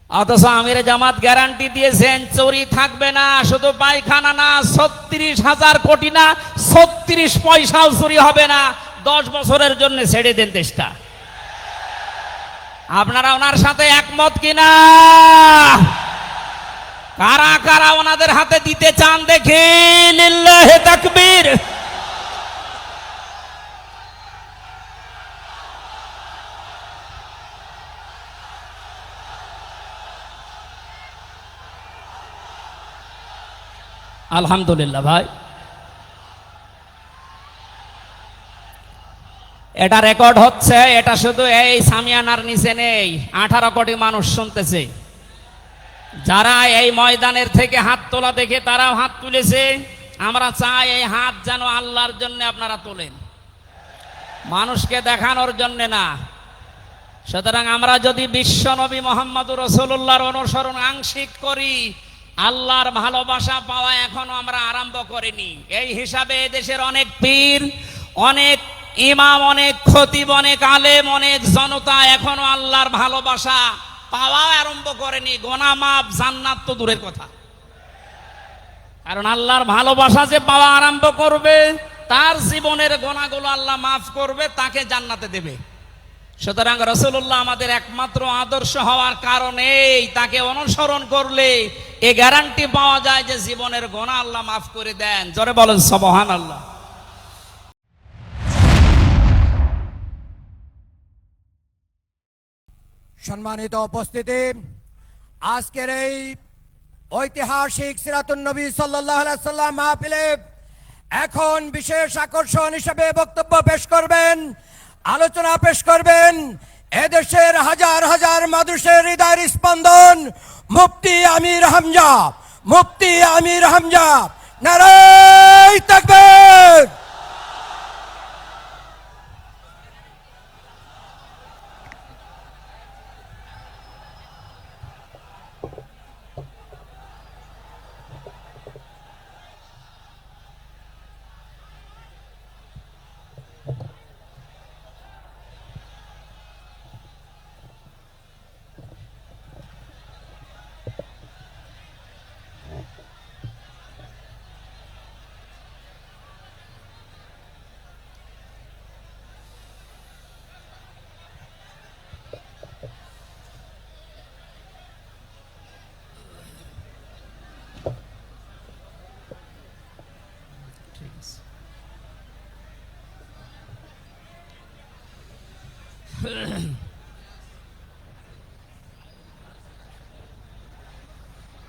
অথচ আমির জামাত গ্যারান্টি দিয়েছেন চুরি থাকবে না, শুধু পায়খানা না, ৩৬,০০০ কোটি না, ৩৬ পয়সাও চুরি হবে না। 10 বছরের জন্য ছেড়ে দেন দেশটা। আপনারা ওনার সাথে একমত কিনা? কারা কারা ওনাদের হাতে দিতে চান দেখি? লিল্লাহি তাকবীর। আলহামদুলিল্লাহ ভাই, এটা রেকর্ড হচ্ছে। এটা শুধু এই সামিয়ানার নিচে নেই, 18 কোটি মানুষ শুনতেছে। যারা এই ময়দানের থেকে হাত তোলা দেখে তারাও হাত তুলেছে। আমরা চাই এই হাত যেন আল্লাহর জন্য আপনারা তোলেন, মানুষকে দেখানোর জন্য না। সুতরাং আমরা যদি বিশ্ব নবী মুহাম্মদুর রাসূলুল্লাহর অনুসরণ আংশিক করি, আল্লাহর ভালোবাসা পাওয়া এখনো আমরা আরম্ভ করিনি। এই হিসাবে দেশের অনেক পীর, অনেক ইমাম, অনেক খতিব, অনেক আলেম, অনেক জনতা এখনো আল্লাহর ভালোবাসা পাওয়া আরম্ভ করেনি। গোনা মাফ, জান্নাত তো দূরের কথা। কারণ আল্লাহর ভালোবাসা যে পাওয়া আরম্ভ করবে, তার জীবনের গোনাগুলো আল্লাহ মাফ করবে, তাকে জান্নাতে দেবে। সুতরাং রাসূলুল্লাহ আমাদের একমাত্র আদর্শ হওয়ার কারণেই তাকে অনুসরণ করলে এ গ্যারান্টি পাওয়া যায় যে জীবনের গোনা আল্লাহ মাফ করে দেন। জোরে বলেন সুবহানাল্লাহ। সম্মানিত উপস্থিতি, আজকের এই ঐতিহাসিক সিরাতুন নবী সাল্লাল্লাহু আলাইহি সাল্লাম মাহফিলে এখন বিশেষ আকর্ষণ হিসেবে বক্তব্য পেশ করবেন, আলোচনা পেশ করবেন এদেশের হাজার হাজার মানুষের হৃদয়ের স্পন্দন মুফতি আমির হামজা। মুফতি আমির হামজা, নারায়ে তাকবীর।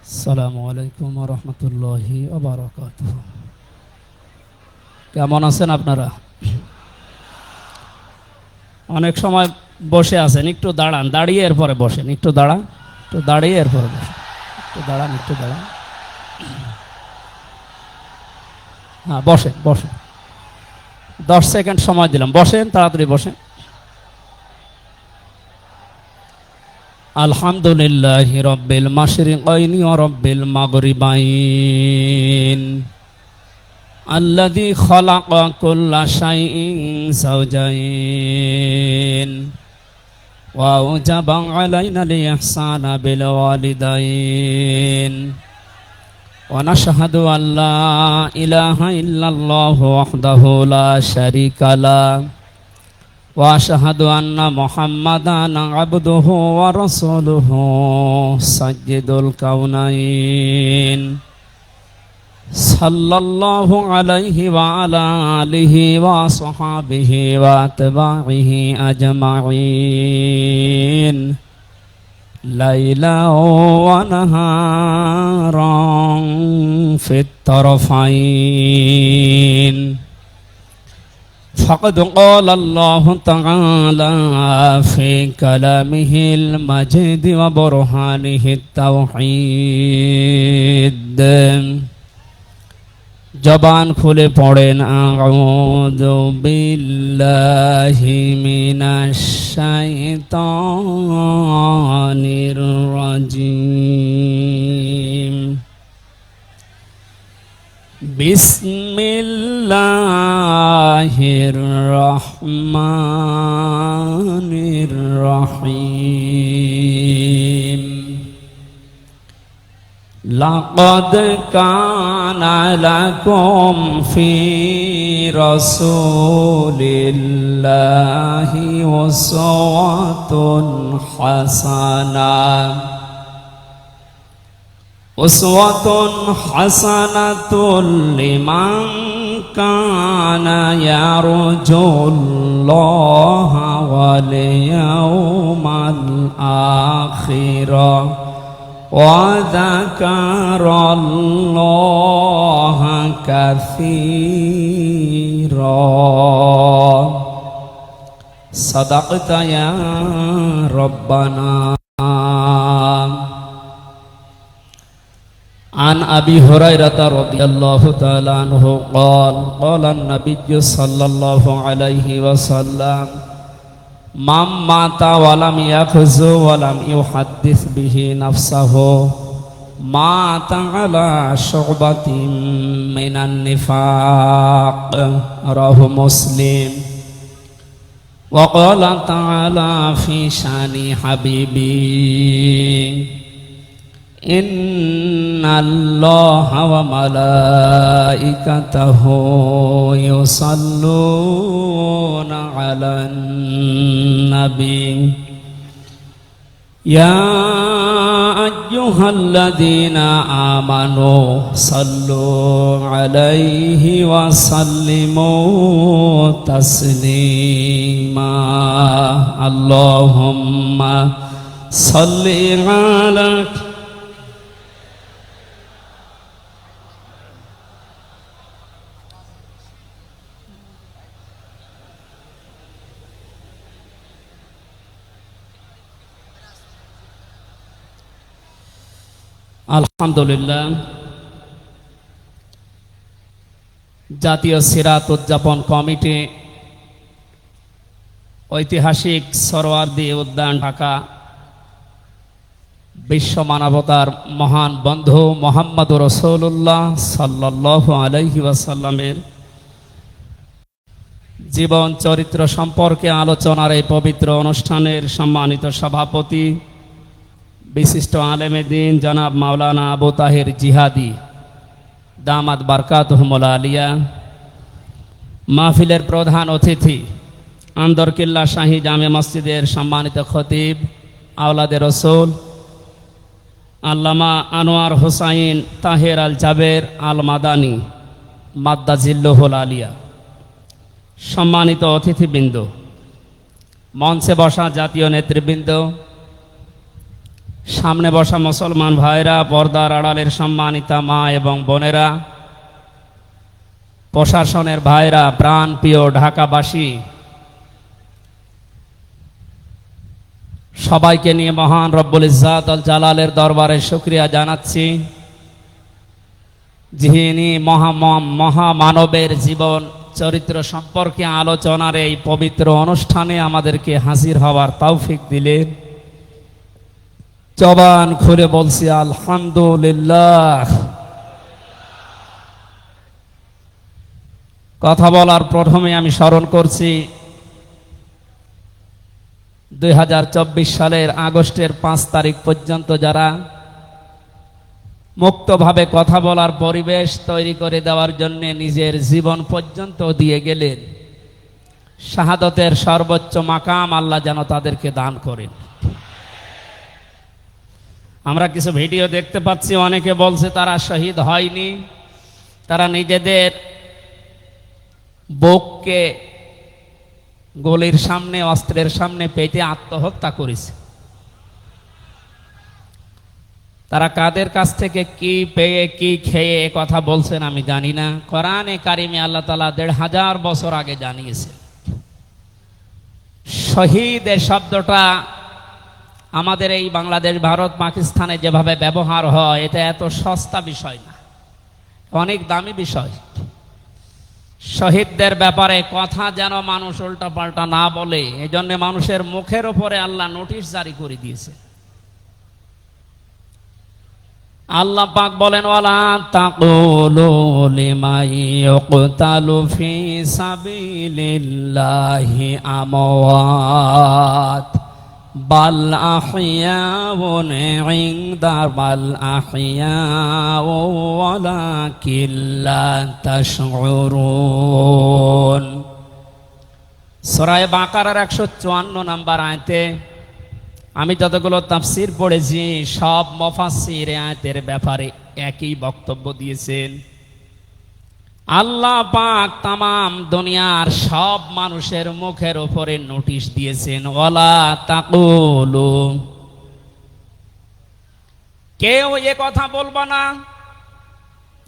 আসসালামু আলাইকুম ওয়া রাহমাতুল্লাহি ওয়া বারাকাতুহু। কেমন আছেন আপনারা? অনেক সময় বসে আছেন, একটু দাঁড়ান, দাঁড়িয়ে এরপরে বসেন। একটু দাঁড়ান, একটু দাঁড়িয়ে এরপরে বসেন। একটু দাঁড়ান, একটু দাঁড়ান। হ্যাঁ, বসেন বসেন। 10 সেকেন্ড সময় দিলাম, বসেন, তাড়াতাড়ি বসেন। আলহামদুলিল্লাহি রাব্বিল মাশরিকাইনি ওয়া রাব্বিল মাগরিবাইন আল্লাযী খালাকা কুল্লা শাইইন যাওজাইন ওয়া আওজাবা আলাইনাল ইহসানা বিল ওয়ালিদাইন ওয়া নাশহাদু আল্লা ইলাহা ইল্লাল্লাহু ওয়াহদাহু লা শারীকা লাহু ওয়া আশহাদু আন্না মুহাম্মাদান আবদুহু ওয়া রাসূলুহু সাইয়্যিদুল কাউনাইন সাল্লাল্লাহু আলাইহি ওয়া আলা আলিহি ওয়া সাহবিহি ওয়া আতবাইহি আজমাইন লাইলা ওয়া নাহারান ফিত তারফাইন। فقد قال الله تعالى في كلامه المجيد وبرهانه التوحيد। জবান খুলে পড়েন আউযু বিল্লাহি মিনাশ শাইতানির রাজিম। বিসমিল্লাহির রহমানির রহিম। لقد كان لكم في رسول الله أسوة حسنة لمن كان يرجو الله واليوم الآخر وذكر الله كثيرا صدقت يا ربنا. عن أبي هريرة رضي الله تعالى عنه قال قال النبي صلى الله عليه وسلم من مات ولم يغزو ولم يحدث به نفسه مات على شعبة من النفاق رواه مسلم. وقال تعالى في شان حبيبي إن الله وملائكته يصلون على النبي يا أيها الذين آمنوا صلوا عليه وسلموا تسليما اللهم صل على আলহামদুলিল্লাহ। জাতীয় সিরাত উদযাপন কমিটি ঐতিহাসিক সরোয়ার্দী উদ্যান ঢাকা বিশ্ব মানবতার মহান বন্ধু মুহাম্মদুর রাসূলুল্লাহ সাল্লাল্লাহু আলাইহি ওয়াসাল্লামের জীবন চরিত্র সম্পর্কে আলোচনার এই পবিত্র অনুষ্ঠানের সম্মানিত সভাপতি বিশিষ্ট আলেমে দ্বীন জনাব মাওলানা আবু তাহের জিহাদি দামাত বারকাতুহুল আলিয়া, মাহফিলের প্রধান অতিথি আন্দরকিল্লা শাহী জামে মসজিদের সম্মানিত খতিব আওলাদে রসুল আল্লামা আনোয়ার হুসাইন তাহের আল জাবের আল মাদানী মাদ্দাজিল্লুহুল আলিয়া, সম্মানিত অতিথিবৃন্দ, মঞ্চে বসা জাতীয় নেতৃবৃন্দ, সামনে বসা মুসলমান ভাইরা, পর্দার আড়ালের সম্মানিতা মা এবং বোনেরা, প্রশাসনের ভাইরা, প্রাণ প্রিয় ঢাকাবাসী, সবাইকে নিয়ে মহান রব্বুল ইজ্জাত আল জালালের দরবারে শুকরিয়া জানাচ্ছি, যিনি মহামানবের জীবন চরিত্র সম্পর্কে আলোচনার এই পবিত্র অনুষ্ঠানে আমাদেরকে হাজির হওয়ার তৌফিক দিলেন। জবান খুলে বলছি আলহামদুলিল্লাহ। কথা বলার প্রথমে আমি স্মরণ করছি 2024 সালের আগস্টের 5 তারিখ পর্যন্ত যারা মুক্তভাবে কথা বলার পরিবেশ তৈরি করে দেওয়ার জন্য নিজের জীবন পর্যন্ত দিয়ে গেলেন, শাহাদতের সর্বোচ্চ মাকাম আল্লাহ যেন তাদেরকে দান করেন। আমরা কিছু ভিডিও দেখতে পাচ্ছি, অনেকে বলছে তারা শহীদ হয়নি, তারা নিজেদের বুককে গলির সামনে অস্ত্রের সামনে পেতে আত্মহত্যা করেছে। তারা কাদের কাছ থেকে কি পেয়ে কি খেয়ে কথা বলছেন আমি জানি না। কোরআনে কারিমে আল্লাহ তাআলা 1500 বছর আগে জানিয়েছে। শহীদ এই শব্দটা আমাদের এই বাংলাদেশ, ভারত, পাকিস্তানে যেভাবে ব্যবহার হয়, এটা এত সস্তা বিষয় না, অনেক দামি বিষয়। শহীদদের ব্যাপারে কথা যেন মানুষ উল্টা পাল্টা না বলে, এজন্য মানুষের মুখের উপরে আল্লাহ নোটিশ জারি করে দিয়েছে। আল্লাহ পাক বলেন, ওয়ালা তাকুলু লিমান ইউকতালু ফি সাবিলিল্লাহি আমওয়াত বাল আহইয়াউন ইনদা বাল আহইয়াউ ওয়ালাকিন লা তাশউরুন। সূরা বাকারার 154 নম্বর আয়াতে আমি যতগুলো তাফসীর পড়েছি সব মুফাসসির আয়াতের ব্যাপারে একই বক্তব্য দিয়েছেন। আল্লাহ পাক তামাম দুনিয়ার সব মানুষের মুখের উপরে নোটিশ দিয়েছেন, ওয়ালা তাকুলু, কেউ এ কথা বলবা না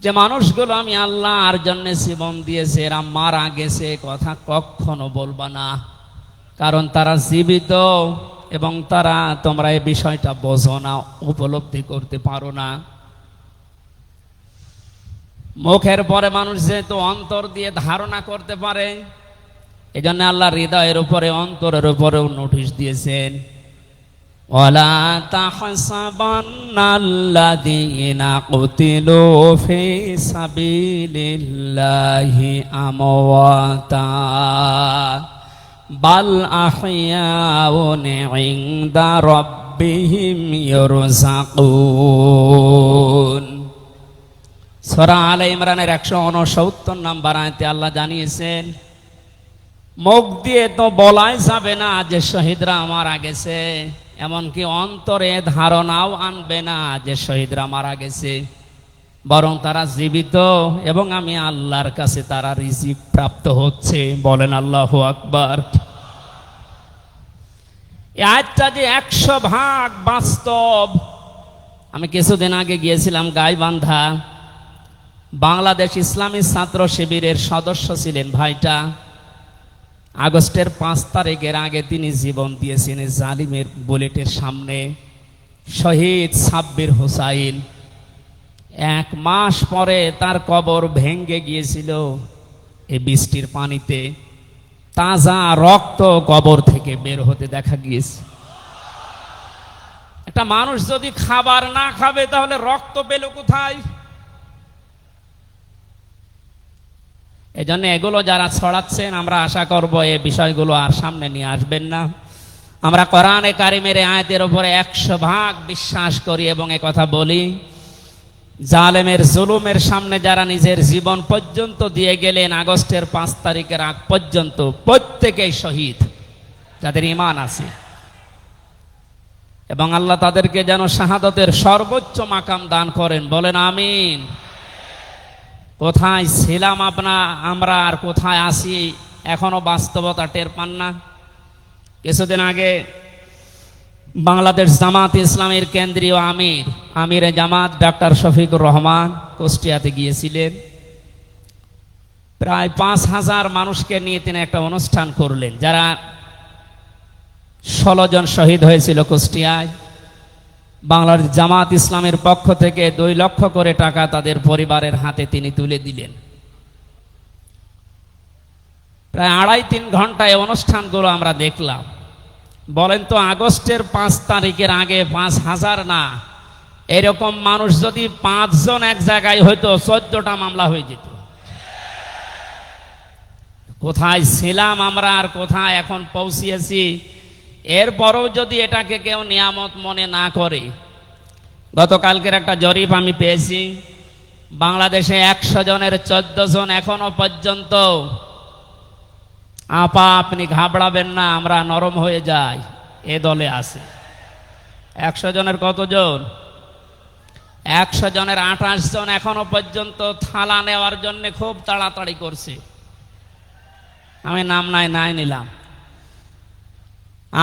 যে মানুষগুলো আমি আল্লাহর জন্য জীবন দিয়েছে এরা মারা গেছে, কথা কখনো বলবা না। কারণ তারা জীবিত এবং তারা, তোমরা এই বিষয়টা বোঝো না, উপলব্ধি করতে পারো না। মুখের পরে মানুষ যেহেতু অন্তর দিয়ে ধারণা করতে পারে, এই জন্য আল্লাহ হৃদয়ের উপরে অন্তরের উপরেও নোটিশ দিয়েছেন, ওয়ালা তাহসাবান্নাল্লাযীনা কুতিলু ফী সাবিলিল্লাহি আমওয়াতা বাল আহইয়াউন ইনদা রাব্বিহিম ইরযাকুন। সূরা আলে ইমরানের 169 নম্বর আয়াতে আল্লাহ জানিয়েছেন, মুখ দিয়ে তো বলাই যাবে না যে শহীদরা মারা গেছে, এমনকি অন্তরে ধারণাও আনবে না যে শহীদরা মারা গেছে, বরং তারা জীবিত এবং আমি আল্লাহর কাছে তারা রিজিক প্রাপ্ত হচ্ছে। বলেন আল্লাহু আকবার। এই আয়াতটা যে 100% বাস্তব। আমি কিছুদিন আগে গিয়েছিলাম গাইবান্ধা, বাংলাদেশ ইসলামী ছাত্র শিবিরের সদস্য ছিলেন ভাইটা। আগস্টের 5 তারিখের আগে তিনি জীবন দিয়েছেন জালিমের বুলেটের সামনে। শহীদ সাব্বির হোসাইন, 1 মাস পরে তার কবর ভেঙে গিয়েছিল এই বৃষ্টির পানিতে। তাজা রক্ত কবর থেকে বের হতে দেখা গিয়েছে। একটা মানুষ যদি খাবার না খাবে তাহলে রক্ত পেল কোথায়? এজন্য এগুলো যারা ছড়াচ্ছেন আমরা আশা করব এই বিষয়গুলো আর সামনে নিয়ে আসবেন না। আমরা কোরআনে কারিমের আয়াতের উপরে 100% বিশ্বাস করি এবং কথা বলি, জালেমের জুলুমের সামনে যারা নিজের জীবন পর্যন্ত দিয়ে গেলেন আগস্টের 5 তারিখের আগ পর্যন্ত, প্রত্যেকেই শহীদ যাদের ঈমান আছে, এবং আল্লাহ তাদেরকে যেন শাহাদাতের সর্বোচ্চ মাকাম দান করেন। বলেন আমিন। কোথায় ছিলাম আমরা আর কোথায় আছি এখনো বাস্তবতা টের পান না। কিছুদিন আগে বাংলাদেশ জামাত ইসলামের কেন্দ্রীয় আমিরে জামাত ডক্টর শফিকুর রহমান কুষ্টিয়াতে গিয়েছিলেন। প্রায় 5000 মানুষকে নিয়ে তিনি একটা অনুষ্ঠান করলেন, যারা 16 জন শহীদ হয়েছিল কুষ্টিয়ায়। বাংলাদেশ জামাত ইসলামের পক্ষ থেকে 2 লক্ষ করে টাকা তাদের পরিবারের হাতে তিনি তুলে দিলেন। প্রায় 2.5-3 ঘন্টায় অনুষ্ঠানগুলো আমরা দেখলাম। বলেন তো, আগস্টের 5 তারিখের আগে 5000 না, এরকম মানুষ যদি 5 জন এক জায়গায় হইতো 14টা মামলা হয়ে যেত। কোথায় ছিলাম আমরা আর কোথায় এখন পৌঁছিয়েছি, এরপরও যদি এটাকে কেউ নিয়ামত মনে না করে। গতকালকের একটা জরিপ আমি পেয়েছি, বাংলাদেশে 100 জনের 14 জন এখনো পর্যন্ত, আপা আপনি ঘাবড়াবেন না, আমরা নরম হয়ে যাই, এ দলে আছে। 100 জনের কতজন? 100 জনের 28 জন এখনো পর্যন্ত থালা নেওয়ার জন্য খুব তাড়াতাড়ি করছে। আমি নাম নাই নিলাম।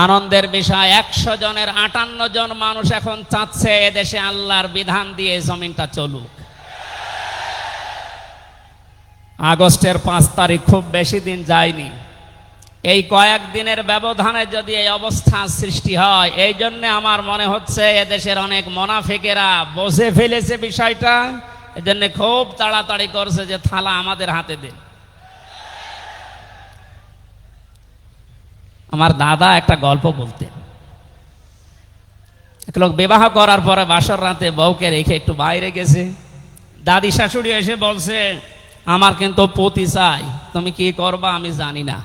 আনন্দের বিষয়, 100 জনের 58 জন মানুষ এখন চাচ্ছে এদেশে আল্লাহর বিধান দিয়ে জমিনটা চলুক। আগস্টের 5 তারিখ খুব বেশি দিন যায়নি। এই কয়েকদিনের ব্যবধানে যদি এই অবস্থা সৃষ্টি হয়, এই জন্য আমার মনে হচ্ছে এদেশের অনেক মুনাফিকেরা বুঝে ফেলেছে বিষয়টা, এজন্য খুব তাড়াতাড়ি করছে যে থালা আমাদের হাতে দেন। আমার দাদা একটা গল্প বলতেন। এক লোক বিবাহ করার পরে বাসর রাতে বউকে রেখে একটু বাইরে গেছে। দাদি শাশুড়ি এসে বলছে, আমার কিন্তু পতি চাই, তুমি কি করবা আমি জানি না।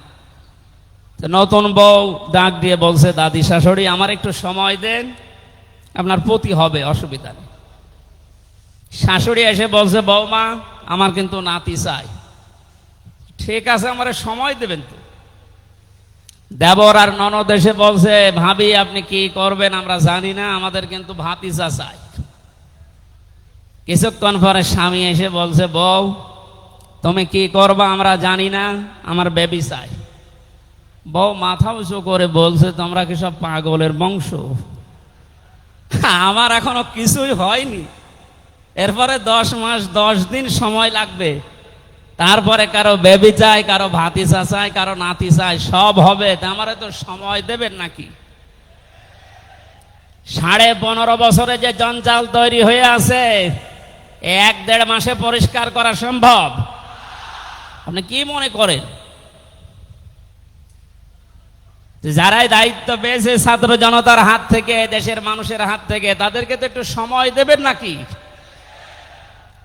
তো নতুন বউ ডাক দিয়ে বলছে, দাদি শাশুড়ি আমার একটু সময় দেন, আপনার পতি হবে, অসুবিধা নেই। শাশুড়ি এসে বলছে, বৌমা আমার কিন্তু নাতি চাই। ঠিক আছে, আমার সময় দেবেন তো। দেবর আর ননদ এসে বলছে, ভাবি আপনি কি করবেন আমরা জানি না, আমাদের কিন্তু ভাতিজা চাই। কিছুক্ষণ পরে স্বামী এসে বলছে, বউ তুমি কি করবা আমরা জানি না, আমার বেবি চাই। বউ মাথা উঁচু করে বলছে, তোমরা কি সব পাগলের বংশ? আমার এখনো কিছুই হয়নি, এরপরে 10 মাস 10 দিন সময় লাগবে, তারপরে কারো বেবি চাই, কারো ভাতিজা চাই, কারো নাতি চাই, সব হবে। তা আমারে তো সময় দেবেন নাকি? 15.5 বছরে যে জঞ্জাল তৈরি হয়ে আছে, 1-1.5 মাসে পরিষ্কার করা সম্ভব? আপনি কি মনে করেন? যারাই দায়িত্ব পেয়েছে ছাত্র জনতার হাত থেকে, দেশের মানুষের হাত থেকে, তাদেরকে তো একটু সময় দেবেন নাকি?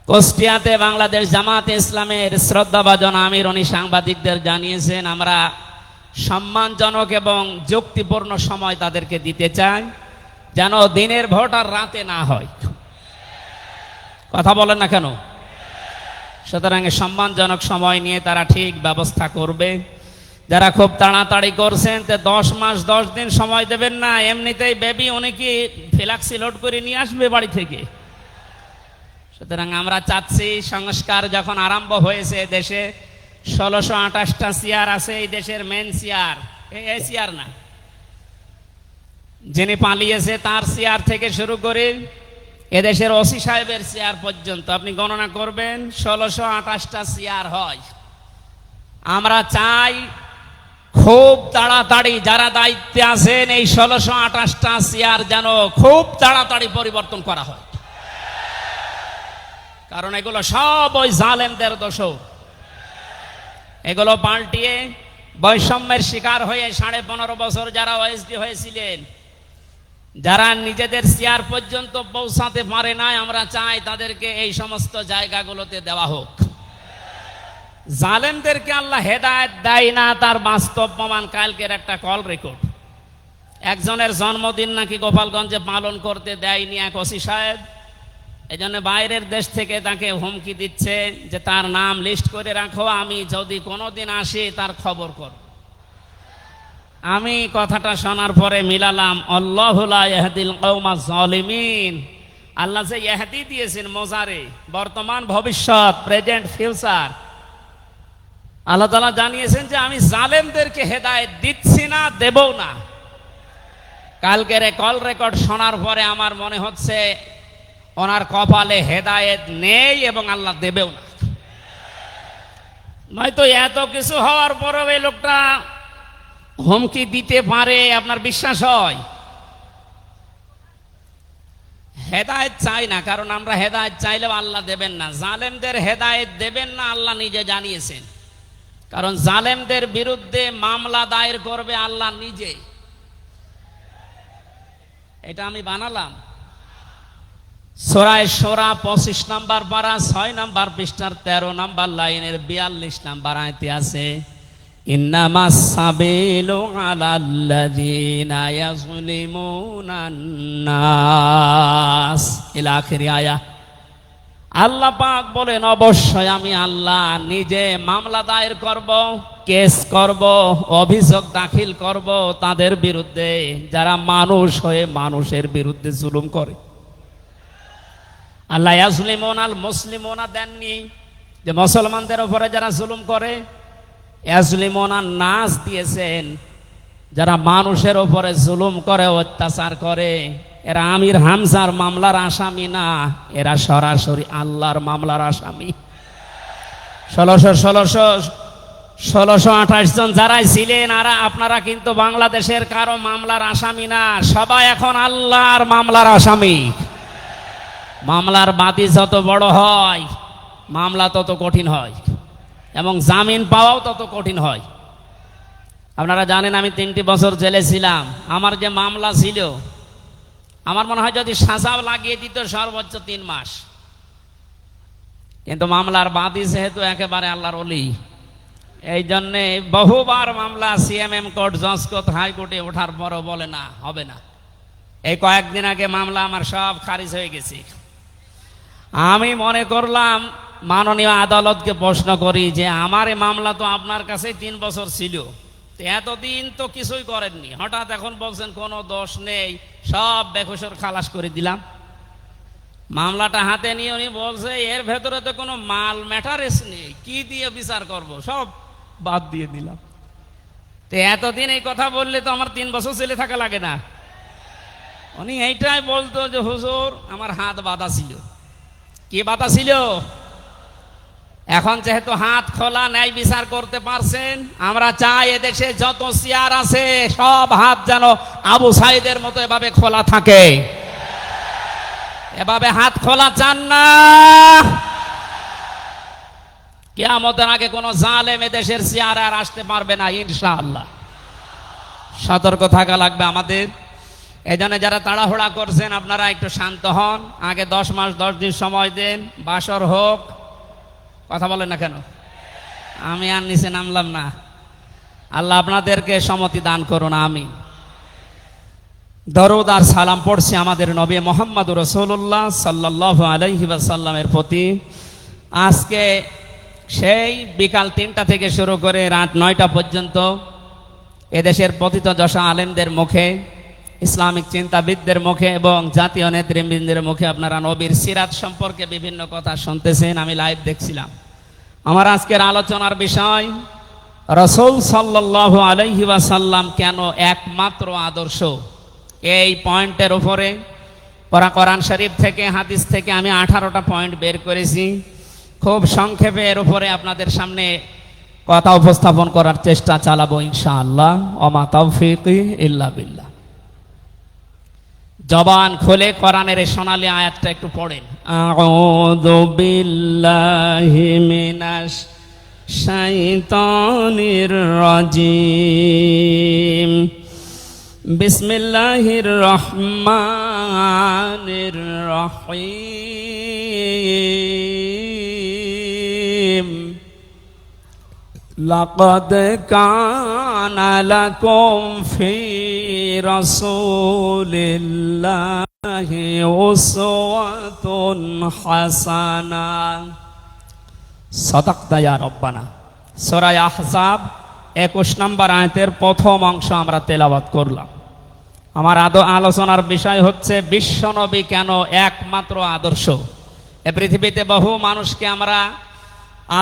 কুষ্টিয়াতে বাংলাদেশ জামাতে ইসলামের শ্রদ্ধাভাজন আমির উনি সাংবাদিকদের জানিয়েছেন, আমরা সম্মানজনক এবং যুক্তিপূর্ণ সময় তাদেরকে দিতে চাই, যেন দিনের ভোট আর রাতে না হয়। কথা বলেন না কেন? সুতরাং সম্মানজনক সময় নিয়ে তারা ঠিক ব্যবস্থা করবে। যারা খুব তাড়াতাড়ি করছেন, 10 মাস 10 দিন সময় দেবেন না, এমনিতেই বেবি উনি কি ফ্ল্যাক্সি লোড করে নিয়ে আসবে বাড়ি থেকে। সুতরাং আমরা চাচ্ছি, সংস্কার যখন আরম্ভ হয়েছে দেশে, 1628টা চেয়ার আছে এই দেশের মেন চেয়ার, এই চেয়ার না, যিনি পালিয়েছে তার চেয়ার থেকে শুরু করে এদেশের ওসি সাহেবের চেয়ার পর্যন্ত আপনি গণনা করবেন, 1628টা চেয়ার হয়। আমরা চাই খুব তাড়াতাড়ি যারা দায়িত্বে আছেন এই 1628টা চেয়ার যেন খুব তাড়াতাড়ি পরিবর্তন করা হয়, কারণ এগুলো সব ওই জালেমদের দোষ। এগুলো পাল্টিয়ে বৈষম্যের শিকার হয়ে 15.5 বছর যারা ওএসডি হয়েছিলেন, যারা নিজেদের চেয়ার পর্যন্ত পৌঁছাতে পারে নাই, আমরা চাই তাদেরকে এই সমস্ত জায়গাগুলোতে দেওয়া হোক। জালেমদেরকে আল্লাহ হেদায়েত দেয় না, তার বাস্তব প্রমাণ কালকের একটা কল রেকর্ড। একজনের জন্মদিন নাকি গোপালগঞ্জে পালন করতে দেয়নি এক ওসি সাহেব, এই জন্য বাইরের দেশ থেকে তাকে হুমকি দিচ্ছে যে তার নাম লিস্ট করে রাখো, আমি যদি কোনোদিন আসি তার খবর কর। আমি কথাটা শোনার পরে মিলালাম, আল্লাহু লা ইয়াহদিল কওমাজ জালিমিন। আল্লাহ যে ইহদি দিয়েছেন মোজারে, বর্তমান ভবিষ্যৎ, প্রেজেন্ট ফিউচার, আল্লাহ তাআলা জানিয়েছেন যে আমি জালেমদেরকে হেদায়েত দিচ্ছি না, দেবও না। কালকের কল রেকর্ড শোনার পরে আমার মনে হচ্ছে ওনার কপালে হেদায়েত নেই এবং আল্লাহ দেবেও না। নয়তো এত কিছু হওয়ার পরেও এই লোকটা হুমকি দিতে পারে, আপনার বিশ্বাস হয়? হেদায়েত চাই না, কারণ আমরা হেদায়েত চাইলেও আল্লাহ দেবেন না। জালেমদের হেদায়েত দেবেন না, আল্লাহ নিজে জানিয়েছেন। কারণ জালেমদের বিরুদ্ধে মামলা দায়ের করবে আল্লাহ নিজে। এটা আমি বানালাম। সূরা শূরা 25 নম্বর পারা 6 নম্বর পৃষ্ঠার 13 নম্বর লাইনের 42 নম্বর আয়াতে আছে, ইন্নামাস সাবিলু আলাল্লাযীনা ইয়াযলিমুনান নাস, ইলা আখির আয়া। আল্লাহ পাক বলেন, অবশ্যই আমি আল্লাহ নিজে মামলা দায়ের করব, কেস করব, অভিযোগ দাখিল করব তাদের বিরুদ্ধে যারা মানুষ হয়ে মানুষের বিরুদ্ধে জুলুম করে। আল্লাহ ইয়াজলিমুনাল মুসলিমুনা দেননি, যে মুসলমানদের উপরে যারা জুলুম করে, ইয়াজলিমুনান নাস দিয়েছেন, যারা মানুষের উপরে জুলুম করে, অত্যাচার করে। এরা আমির হামজার মামলার আসামি না, এরা সরাসরি আল্লাহর মামলার আসামি। 1628 জন যারাই ছিলেন, আর আপনারা কিন্তু বাংলাদেশের কারো মামলার আসামি না, সবাই এখন আল্লাহর মামলার আসামি। মামলার বাদী যত বড় হয়, মামলা তত কঠিন হয় এবং জামিন পাওয়াও তত কঠিন হয়। আপনারা জানেন আমি 3টি বছর জেলে ছিলাম। আমার যে মামলা ছিল, আমার মনে হয় যদি সাজাও লাগিয়ে দিত সর্বোচ্চ 3 মাস। কিন্তু মামলার বাদী যেহেতু একেবারে আল্লাহর ওলি, এই জন্যে বহুবার মামলা সিএমএম কোর্ট, জজ কোর্ট, হাইকোর্টে ওঠার পরও বলে না, হবে না। এই কয়েকদিন আগে মামলা আমার সব খারিজ হয়ে গেছে। আমি মনে করলাম মাননীয় আদালতকে প্রশ্ন করি যে আমার এই মামলা তো আপনার কাছে 3 বছর ছিল, তো এতদিন তো কিছুই করেননি, হঠাৎ এখন বলছেন কোনো দোষ নেই, সব বেকসুর খালাস করে দিলাম। মামলাটা হাতে নিয়ে উনি বলছে এর ভেতরে তো কোনো মাল ম্যাটারেস নেই, কি দিয়ে বিচার করব, সব বাদ দিয়ে দিলাম। তো এতদিন এই কথা বললে তো আমার 3 বছর জেলে থাকা লাগে না। উনি এইটাই বলতো যে হুজুর আমার হাত বাঁধা ছিল। কি বাধা ছিল? এখন যেহেতু হাত খোলা, ন্যায় বিচার করতে পারছেন, আমরা চাই এদেশে যত চেয়ার আছে সব হাত যেন আবু সাইদের মতো এভাবে খোলা থাকে। এভাবে হাত খোলা চান না? কিয়ামতের আগে কোন জালেম এদেশের চেয়ারে আর আসতে পারবে না ইনশাআল্লাহ। সতর্ক থাকা লাগবে আমাদের। এই জন্য যারা তাড়াহুড়া করছেন আপনারা একটু শান্ত হন, আগে 10 মাস 10 দিন সময় দেন, বাসর হোক। কথা বলেন না কেন? আমি আর নিচে নামলাম না। আল্লাহ আপনাদেরকে সম্মতি দান করুন, আমিন। দরুদ আর সালাম পড়ছি আমাদের নবী মুহাম্মদ রাসূলুল্লাহ সাল্লাল্লাহু আলাইহি ওয়াসাল্লামের প্রতি। আজকে সেই বিকাল 3টা থেকে শুরু করে রাত 9টা পর্যন্ত এদেশের পতিত দশা আলেমদের মুখে, ইসলামিক চিন্তাবিদদের মুখে এবং জাতীয় নেতৃবৃন্দের মুখে আপনারা নবীর সিরাত সম্পর্কে বিভিন্ন কথা শুনতেছেন। আমি লাইভ দেখছিলাম। আমার আজকের আলোচনার বিষয় রাসূল সাল্লাল্লাহু আলাইহি ওয়াসাল্লাম কেন একমাত্র আদর্শ। এই পয়েন্টের উপরে কোরআন শরীফ থেকে, হাদিস থেকে আমি 18টা পয়েন্ট বের করেছি। খুব সংক্ষেপে এর উপরে আপনাদের সামনে কথা উপস্থাপন করার চেষ্টা চালাবো ইনশাআল্লাহ। ওমা তাওফীকি ইল্লা বিল্লাহ। জবান খুলে কোরআনের এই সোনালী আয়াতটা একটু পড়েন। আউযু বিল্লাহি মিনাশ শাইতানির রাজিম। বিসমিল্লাহির রহমানির রহিম। লাকাদ কানা লাকুম ফি রাসূলিল্লাহি উসওয়াতুন হাসানাহ। সাদাকতা ইয়া রব্বানা। সূরা আহজাব 21 নম্বর আয়াতের প্রথম অংশ আমরা তেলাওয়াত করলাম। আমার আলোচনার বিষয় হচ্ছে বিশ্বনবী কেন একমাত্র আদর্শ। এ পৃথিবীতে বহু মানুষকে আমরা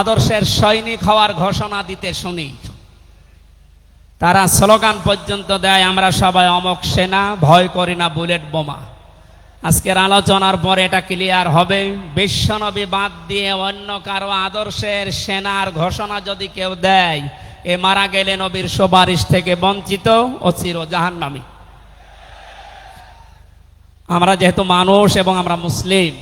আদর্শের সৈনিক হওয়ার ঘোষণা দিতে শুনি, তারা স্লোগান পর্যন্ত দেয় আমরা সবাই অমক সেনা, ভয় করি না বুলেট বোমা। আজকের আলোচনার পরে এটা ক্লিয়ার হবে, বিশ্বনবী বাদ দিয়ে অন্য কারো আদর্শের সেনার ঘোষণা যদি কেউ দেয়, এ মারা গেলে নবীর সুপারিশ থেকে বঞ্চিত ও চির জাহান্নামী। আমরা যেহেতু মানুষ এবং আমরা মুসলিম,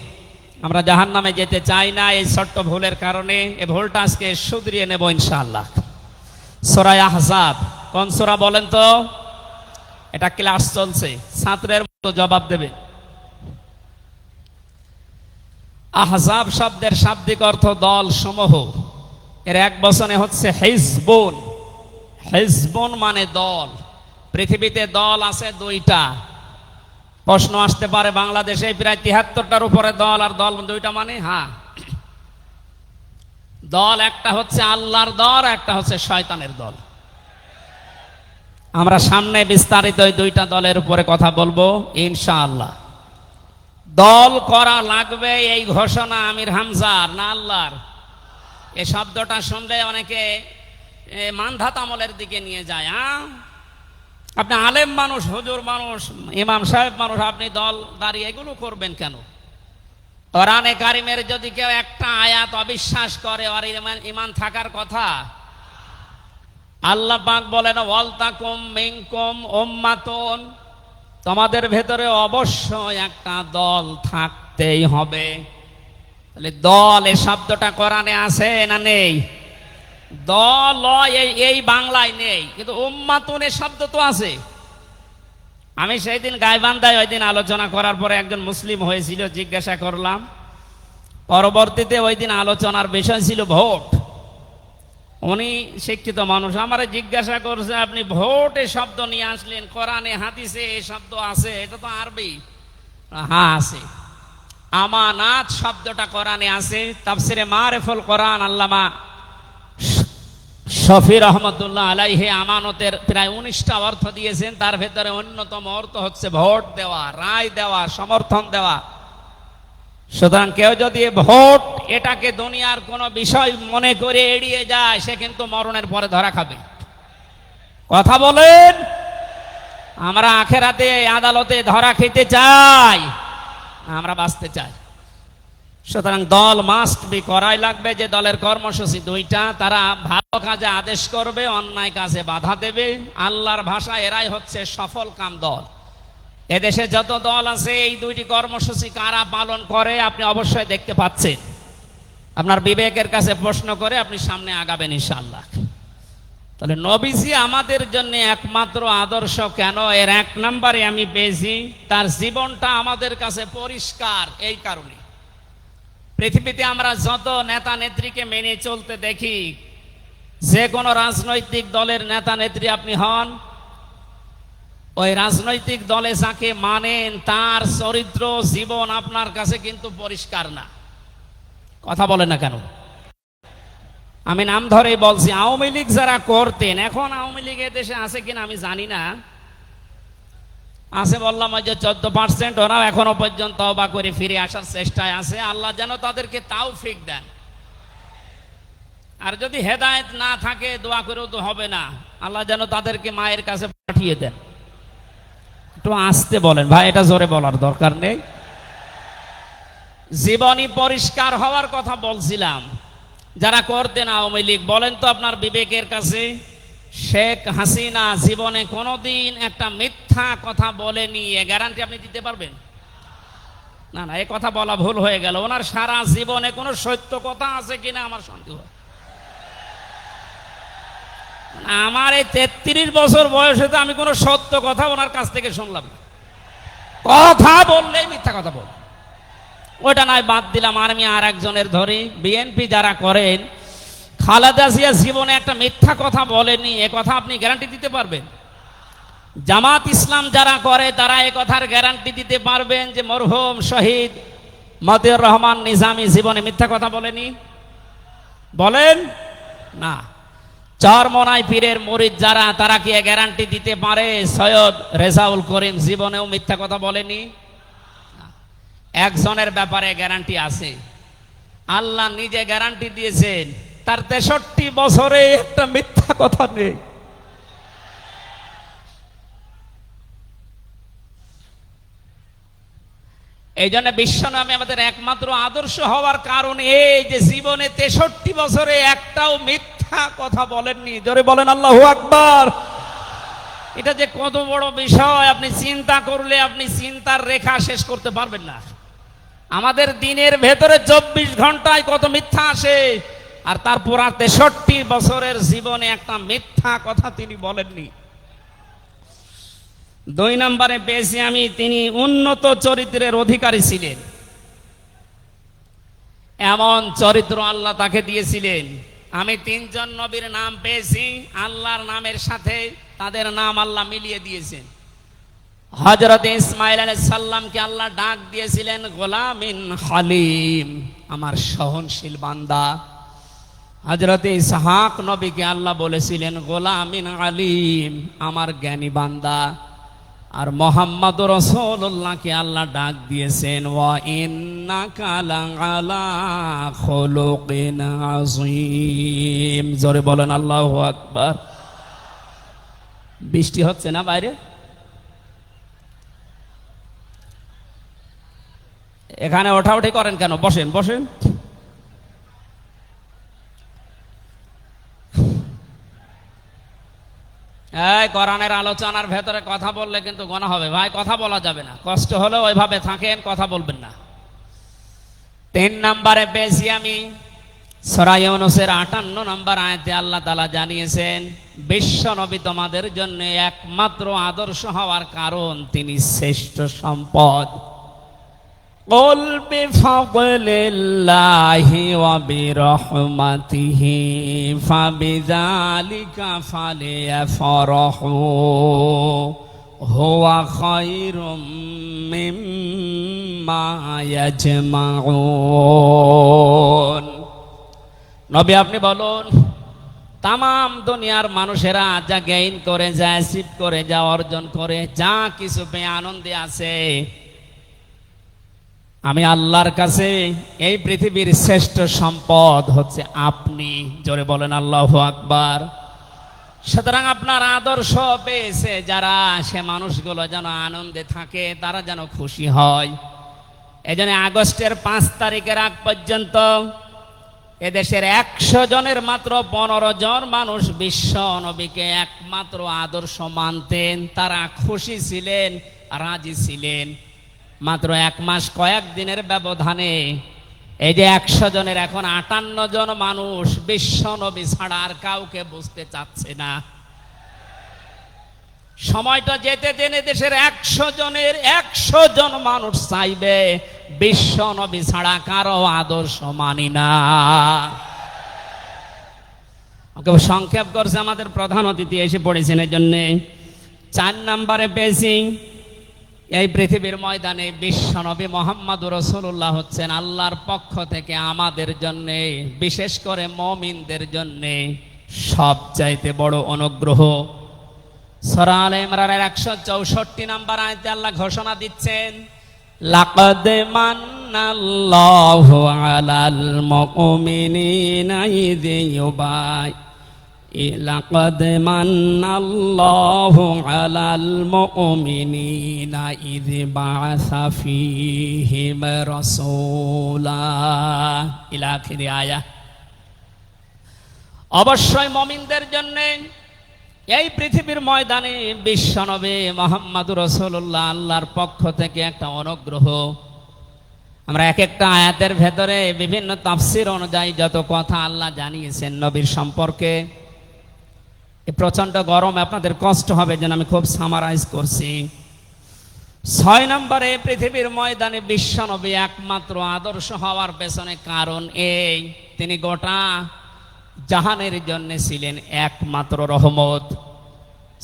আমরা জাহান্নামে যেতে চাই না। এই ছোট্ট ভুলের কারণে এই ভুলটা আজকে শুধরিয়ে নেব ইনশাআল্লাহ। সূরা আহজাব কোন সূরা বলেন তো? এটা ক্লাস চলছে, ছাত্রের মতো জবাব দেবে। আহজাব শব্দের শাব্দিক অর্থ দল সমূহ। এর এক বচনে হচ্ছে হিজবুন। হিজবুন মানে দল। পৃথিবীতে দল আছে 2টা। প্রশ্ন আসতে পারে বাংলাদেশে প্রায় 73টার উপরে দল, আর দল 2টা মানে? হ্যাঁ, দল একটা হচ্ছে আল্লাহর দল, একটা হচ্ছে শয়তানের দল। আমরা সামনে বিস্তারিত ওই 2টা দলের উপরে কথা বলবো ইনশাআল্লাহ। দল করা লাগবে এই ঘোষণা আমির হামজার না আল্লাহর? এই শব্দটা শুনলে অনেকে মানধাত আমলের দিকে নিয়ে যায়। আপনি আলেম মানুষ, হুজুর মানুষ, ইমাম সাহেব মানুষ, আপনি দল দাঁড়িয়ে এগুলো করবেন কেন? কোরআনে কারিমের যদি কেউ একটা আয়াত অবিশ্বাস করে, আর ইমান থাকার কথা। আল্লাহ পাক বলেন ওয়ালতাকুম মিনকুম উম্মাতুন, তোমাদের ভেতরে অবশ্যই একটা দল থাকতেই হবে। তাহলে দল এই শব্দটা কোরআনে আছে না নেই? দল এই বাংলায় নেই, কিন্তু উম্মাতুন এই শব্দ তো আছে। আমি সেই দিন গাইবান্ধায় ওই দিন আলোচনা করার পরে একজন মুসলিম হয়েছিল, জিজ্ঞাসা করলাম। পরবর্তীতে ওই দিন আলোচনার বিষয় ছিল ভোট। উনি শিক্ষিত মানুষ, আমারে জিজ্ঞাসা করছে আপনি ভোটে শব্দ নিয়ে আসলেন, কোরআনে হাদিসে এই শব্দ আছে? এটা তো আরবি। হ্যাঁ আছে। আমানাত শব্দটা কোরআনে আছে। তাফসিরে মারিফুল কোরআন আল্লামা শফি রহমতুল্লাহ আলাইহি আমানতের প্রায় 19টা অর্থ দিয়েছেন। তার ভেতরে অন্যতম অর্থ হচ্ছে ভোট দেওয়া, রায় দেওয়া, সমর্থন দেওয়া। সুতরাং কেউ যদি ভোট এটাকে দুনিয়ার কোনো বিষয় মনে করে এড়িয়ে যায়, সে কিন্তু মরণের পরে ধরা খাবে। কথা বলেন। আমরা আখেরাতে আদালতে ধরা খেতে চাই, আমরা বাঁচতে চাই। সুতরাং দল মাস্ট বি, করাই লাগবে। যে দলের কর্মসূচি দুইটা, তারা ভালো কাজে আদেশ করবে, অন্যায় কাজে বাধা দেবে। আল্লাহর ভাষা এরাই হচ্ছে সফল কাম দল। এদেশে যত দল আছে এই দুইটি কর্মসূচি কারা পালন করে আপনি অবশ্যই দেখতে পাচ্ছেন। আপনার বিবেকের কাছে প্রশ্ন করে আপনি সামনে আগাবেন ইনশাআল্লাহ। তাহলে নবীজি আমাদের জন্য একমাত্র আদর্শ কেন? এর 1 নম্বরে আমি পেয়েছি তার জীবনটা আমাদের কাছে পরিষ্কার। এই কারণে পৃথিবীতে আমরা যত নেতা নেত্রীকে মেনে চলতে দেখি, যে কোনো রাজনৈতিক দলের নেতা নেত্রী আপনি হন, ওই রাজনৈতিক দলে যাকে মানেন তার চরিত্র জীবন আপনার কাছে কিন্তু পরিষ্কার না। কথা বলে না কেন? আমি নাম ধরেই বলছি, আওয়ামী লীগ যারা করতেন, এখন আওয়ামী লীগ দেশে আছে কিনা আমি জানি না, আছে বললাম ওই যে 14%, ওরাও এখনো পর্যন্ত তওবা করে ফিরে আসার চেষ্টায় আছে। আল্লাহ যেন তাদেরকে তাওফিক দেন। আর যদি হেদায়েত না থাকে দোয়া করেও তো হবে না, আল্লাহ যেন তাদেরকে মায়ের কাছে পাঠিয়ে দেন। একটু আস্তে বলেন ভাই, এটা জোরে বলার দরকার নেই। জীবনী পরিষ্কার হওয়ার কথা বলছিলাম। যারা করতেন আওয়ামী লীগ, বলেন তো আপনার বিবেকের কাছে, শেখ হাসিনা জীবনে কোনোদিন একটা মিথ্যা কথা বলেনি, এ গ্যারান্টি আপনি দিতে পারবেন? না না, এই কথা বলা ভুল হয়ে গেল। ওনার সারা জীবনে কোনো সত্য কথা আছে কিনা আমার সন্দেহ। আমার এই 33 বছর বয়সে তো আমি কোনো সত্য কথা ওনার কাছ থেকে শুনলাম না। কথা বললেই মিথ্যা কথা বল। ওইটা নয়, বাদ দিলাম। আর আমি আর একজনের ধরি, বিএনপি যারা করেন, খালেদা জিয়া জীবনে একটা মিথ্যা কথা বলেনি, এ কথা আপনি গ্যারান্টি দিতে পারবেন? জামাত ইসলাম যারা করে তারা এ কথার গ্যারান্টি দিতে পারবেন যে মরহুম শহীদ মতিউর রহমান নিজামী জীবনে মিথ্যা কথা বলেনি? বলেন না। চরমনাই পীরের মুরিদ যারা, তারা কি গ্যারান্টি দিতে পারে সৈয়দ রেজাউল করিম জীবনেও মিথ্যা কথা বলেনি? একজনের ব্যাপারে গ্যারান্টি আছে, আল্লাহ নিজে গ্যারান্টি দিয়েছেন, তার 63 বছরে একটা মিথ্যা কথা নেই। এই জন্য বিশ্বনামে আমাদের একমাত্র আদর্শ হওয়ার কারণ এই যে জীবনে 63 বছরে একটাও মিথ্যা কথা বলেননি। জোরে বলেন আল্লাহু আকবার। এটা যে কত বড় বিষয় আপনি চিন্তা করলে আপনি চিন্তার রেখা শেষ করতে পারবেন না। আমাদের দিনের ভেতরে 24 ঘন্টায় কত মিথ্যা আসে, আর তারপর 63 বছরের জীবনে একটা মিথ্যা কথা তিনি বলেননি। 2 নম্বরে পেয়েছি আমি, তিনি উন্নত চরিত্রের অধিকারী ছিলেন। এমন চরিত্র আল্লাহ তাকে দিয়েছিলেন। আমি 3 জন নবীর নাম পেয়েছি, আল্লাহর নামের সাথে তাদের নাম আল্লাহ মিলিয়ে দিয়েছেন। হযরত ইসমাঈল আলাইহিস সালামকে আল্লাহ ডাক দিয়েছিলেন গোলামিন হালিম, আমার সহনশীল বান্দা। হযরত ইসহাক নবীকে আল্লাহ বলেছিলেন গোলামিন আলিম, আমার জ্ঞানী বান্দা। আর মুহাম্মদ রাসূলুল্লাহকে আল্লাহ ডাক দিয়েছেন ওয়া ইন্নাকা লাআলা খুলুকিন আযীম। জোরে বলেন আল্লাহু আকবার। বৃষ্টি হচ্ছে না বাইরে? এখানে ওঠাউঠি করেন কেন? বসেন বসেন। এই কোরআনের আলোচনার ভেতরে কথা বললে কিন্তু গুনাহ হবে ভাই, কথা বলা যাবে না। কষ্ট হলে ওইভাবে থাকেন, কথা বলবেন না। 3 নম্বরে পেয়েছি আমি সূরা ইউনূসের 58 নম্বর আয়াতে আল্লাহ তাআলা জানিয়েছেন বিশ্ব নবী তোমাদের জন্য একমাত্র আদর্শ হওয়ার কারণ তিনি শ্রেষ্ঠ সম্পদ। قل بفضل الله وبرحمته فبذلك فليفرحوا هو خير مما يجمعون। নবী আপনি বলুন, তামাম দুনিয়ার মানুষেরা যা গেইন করে, যা অ্যাচিভ করে, যা অর্জন করে, যা কিছু পেয়ে আনন্দে আছে, আমি আল্লাহর কাছে এই পৃথিবীর শ্রেষ্ঠ সম্পদ হচ্ছে আপনি। জোরে বলেন আল্লাহু আকবার। সুতরাং আপনার আদর্শ পেয়েছে যারা, সে মানুষগুলো যেন আনন্দে থাকে, তারা যেন খুশি হয়। এই জন্য আগস্টের 5 তারিখের আগ পর্যন্ত এদেশের 100 জনের মাত্র 15 জন মানুষ বিশ্ব নবীকে একমাত্র আদর্শ মানতেন। তারা খুশি ছিলেন, রাজি ছিলেন। মাত্র 1 মাস কয়েক দিনের ব্যবধানে এই যে 100 জনের এখন 58 জন মানুষ বিশ্ব নবী ছাড়া আর কাউকে বুঝতে চাচ্ছে না। সময়টা যেতে জেনে দেশের 100 জনের 100 জন মানুষ চাইবে বিশ্ব নবী ছাড়া কারো আদর্শ মানি না। সংক্ষেপ করছে আমাদের প্রধান অতিথি এসে পড়েছেন, এই জন্যে 4 নম্বরে পেয়েছি এই পৃথিবীর ময়দানে বিশ্ব নবী মুহাম্মদুর রাসূলুল্লাহ হচ্ছেন আল্লাহর পক্ষ থেকে আমাদের জন্য, বিশেষ করে মুমিনদের জন্য সবচাইতে বড় অনুগ্রহ। সূরা আলে ইমরানের 164 নম্বর আয়াতে আল্লাহ ঘোষণা দিচ্ছেন, লাকাদ মান্নাল্লাহু আলাল মুমিনিনা ইয লাকাদ মান্নাল্লাহু আলাল মুমিনিনা ইয বাআসা ফীহিম রাসূলা ইলা আখিরি আয়া। অবশ্যই মুমিনদের জন্য এই পৃথিবীর ময়দানে বিশ্বনবী মুহাম্মদুর রাসূলুল্লাহ আল্লাহর পক্ষ থেকে একটা অনুগ্রহ। আমরা এক একটা আয়াতের ভেতরে বিভিন্ন তাফসীর অনুযায়ী যত কথা আল্লাহ জানিয়েছেন নবীর সম্পর্কে, এই প্রচন্ড গরম আপনাদের কষ্ট হবে যেন আমি খুব সামারাইজ করছি। 6 নম্বরে পৃথিবীর ময়দানে বিশ্বনবী একমাত্র আদর্শ হওয়ার পেছনে কারণ এই, তিনি গোটা জাহানের জন্য ছিলেন একমাত্র রহমত।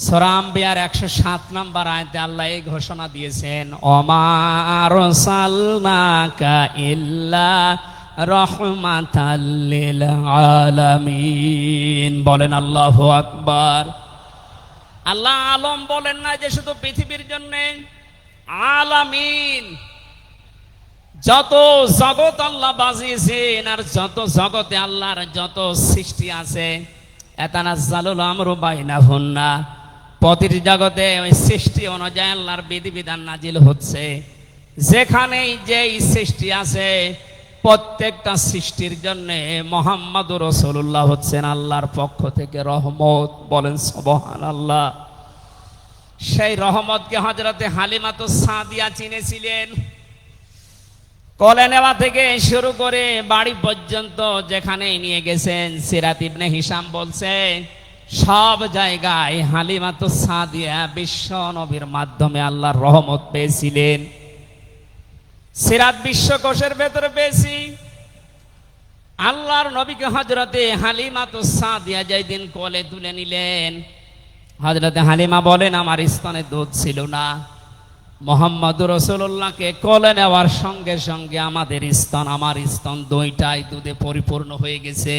সূরা আম্বিয়ার 107 নম্বর আয়াতে আল্লাহ এই ঘোষণা দিয়েছেন, ওমা আরসালনাকা ইল্লা রাহমাতাল লিল আলামিন। বলেন আল্লাহু আকবার। আল্লাহ আলম বলেন না যে শুধু পৃথিবীর জন্য, আলামিন যত জগৎ আল্লাহ বাজিয়েছেন আর যত জগতে আল্লাহর যত সৃষ্টি আছে, এতানাজ্জালুল আমরু বাইনাহুন্না, প্রতিটি জগতে ওই সৃষ্টি অনুযায়ী আল্লাহর বিধিবিধান নাজিল হচ্ছে। যেখানেই যেই সৃষ্টি আছে প্রত্যেকটা সৃষ্টির জন্য মুহাম্মদুর রাসূলুল্লাহ হচ্ছেন আল্লাহর পক্ষ থেকে রহমত। বলেন সুবহানাল্লাহ। সেই রহমতকে হযরতে হালিমাতুস সাদিয়া চিনেছিলেন। কোলে নেওয়া থেকে শুরু করে বাড়ি পর্যন্ত যেখানে নিয়ে গেছেন, সিরাত ইবনে হিশাম বলছে সব জায়গায় হালিমাতুস সাদিয়া বিশ্ব নবীর মাধ্যমে আল্লাহর রহমত পেয়েছিলেন। সিরাত বিশ্বকোষের ভেতরে পেয়েছি আল্লাহর নবীকে হযরতে হালিমাতুস সাদিয়া যেদিন কোলে তুলে নিলেন, হযরতে হালিমা বলেন আমার স্তনে দুধ ছিল না। মুহাম্মদুর রাসূলুল্লাহকে কোলে নেওয়ার সঙ্গে সঙ্গে আমাদের স্তন, আমার স্তন দুইটাই দুধে পরিপূর্ণ হয়ে গেছে।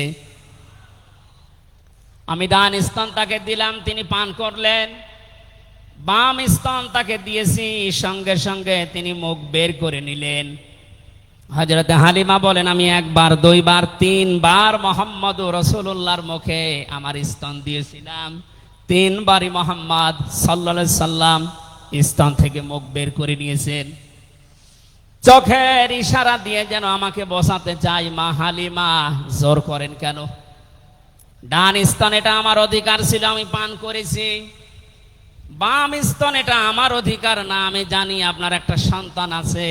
আমি ডান স্তন তাকে দিলাম, তিনি পান করলেন। বাম স্তন তাকে দিয়েছি, সঙ্গে সঙ্গে তিনি মুখ বের করে নিলেন। হযরতে হালিমা বলেন আমি একবার, দুইবার, 3 বার মুহাম্মদুর রাসূলুল্লাহর মুখে আমার স্তন দিয়েছিলাম। 3 বারই মুহাম্মদ সাল্লাল্লাহু আলাইহি সাল্লাম স্তন থেকে মুখ বের করে নিয়েছেন। চোখের ইশারা দিয়ে যেন আমাকে বসাতে চাই, মা হালিমা জোর করেন কেন? ডান স্তন এটা আমার অধিকার ছিল, আমি পান করেছি। বাম স্তন এটা আমার অধিকার না। আমি জানি আপনার একটা সন্তান আছে,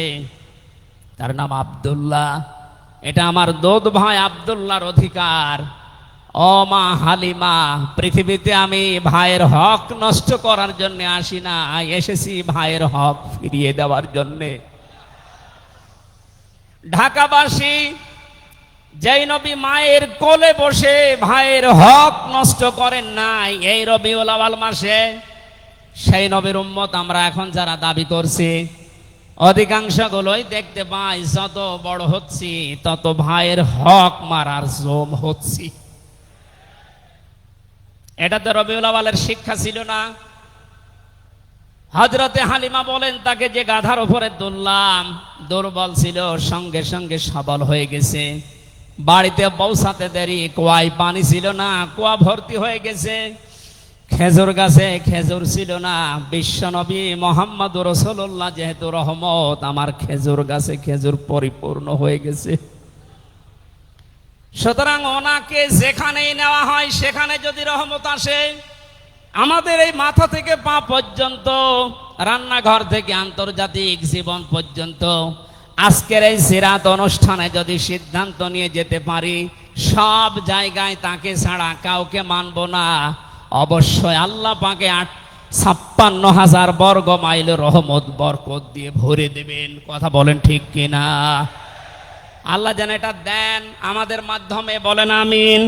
তার নাম আব্দুল্লাহ, এটা আমার দুধ ভাই আব্দুল্লাহর অধিকার। ও মা হালিমা, পৃথিবীতে আমি ভাইয়ের হক নষ্ট করার জন্য আসি না, এসেছি ভাইয়ের হক ফিরিয়ে দেওয়ার জন্যে। ঢাকাবাসী যেই নবী মায়ের কোলে বসে ভাইয়ের হক নষ্ট করেন নাই এই রবিউল আউয়াল মাসে, সেই নবীর উম্মত আমরা এখন যারা দাবি করছি অধিকাংশগুলোই দেখতে পাই যত বড় হচ্ছি তত ভাইয়ের হক মারার জম হচ্ছি। এটা তো রবিউল আউয়ালের শিক্ষা ছিল না? হযরতে হালিমা বলেন, তাকে যে গাধার উপরে তুললাম দুর্বল ছিল, সঙ্গে সঙ্গে সবল হয়ে গেছে। বাড়িতে পৌঁছাতে দেরি, কুয়ায় পানি ছিল না, কুয়া ভর্তি হয়ে গেছে। খেজুর গাছে খেজুর ছিল না, বিশ্বনবী মুহাম্মদুর রাসূলুল্লাহ যেহেতু রহমত, আমার খেজুর গাছে খেজুর পরিপূর্ণ হয়ে গেছে। সুতরাং ওনাকে যেখানেই নেওয়া হয় সেখানে যদি রহমত আসে, আমাদের এই মাথা থেকে পা পর্যন্ত, রান্নাঘর থেকে আন্তর্জাতিক জীবন পর্যন্ত, আজকের এই সিরাত অনুষ্ঠানে যদি সিদ্ধান্ত নিয়ে যেতে পারি সব জায়গায় তাকে ছাড়া কাউকে মানব না, অবশ্যই আল্লাহ পাকে 56,000 বর্গ মাইল রহমত বরকত দিয়ে ভরে দেবেন। কথা বলেন ঠিক কিনা? আল্লাহ যেন এটা দেন আমাদের মাধ্যমে, বলেন আমিন।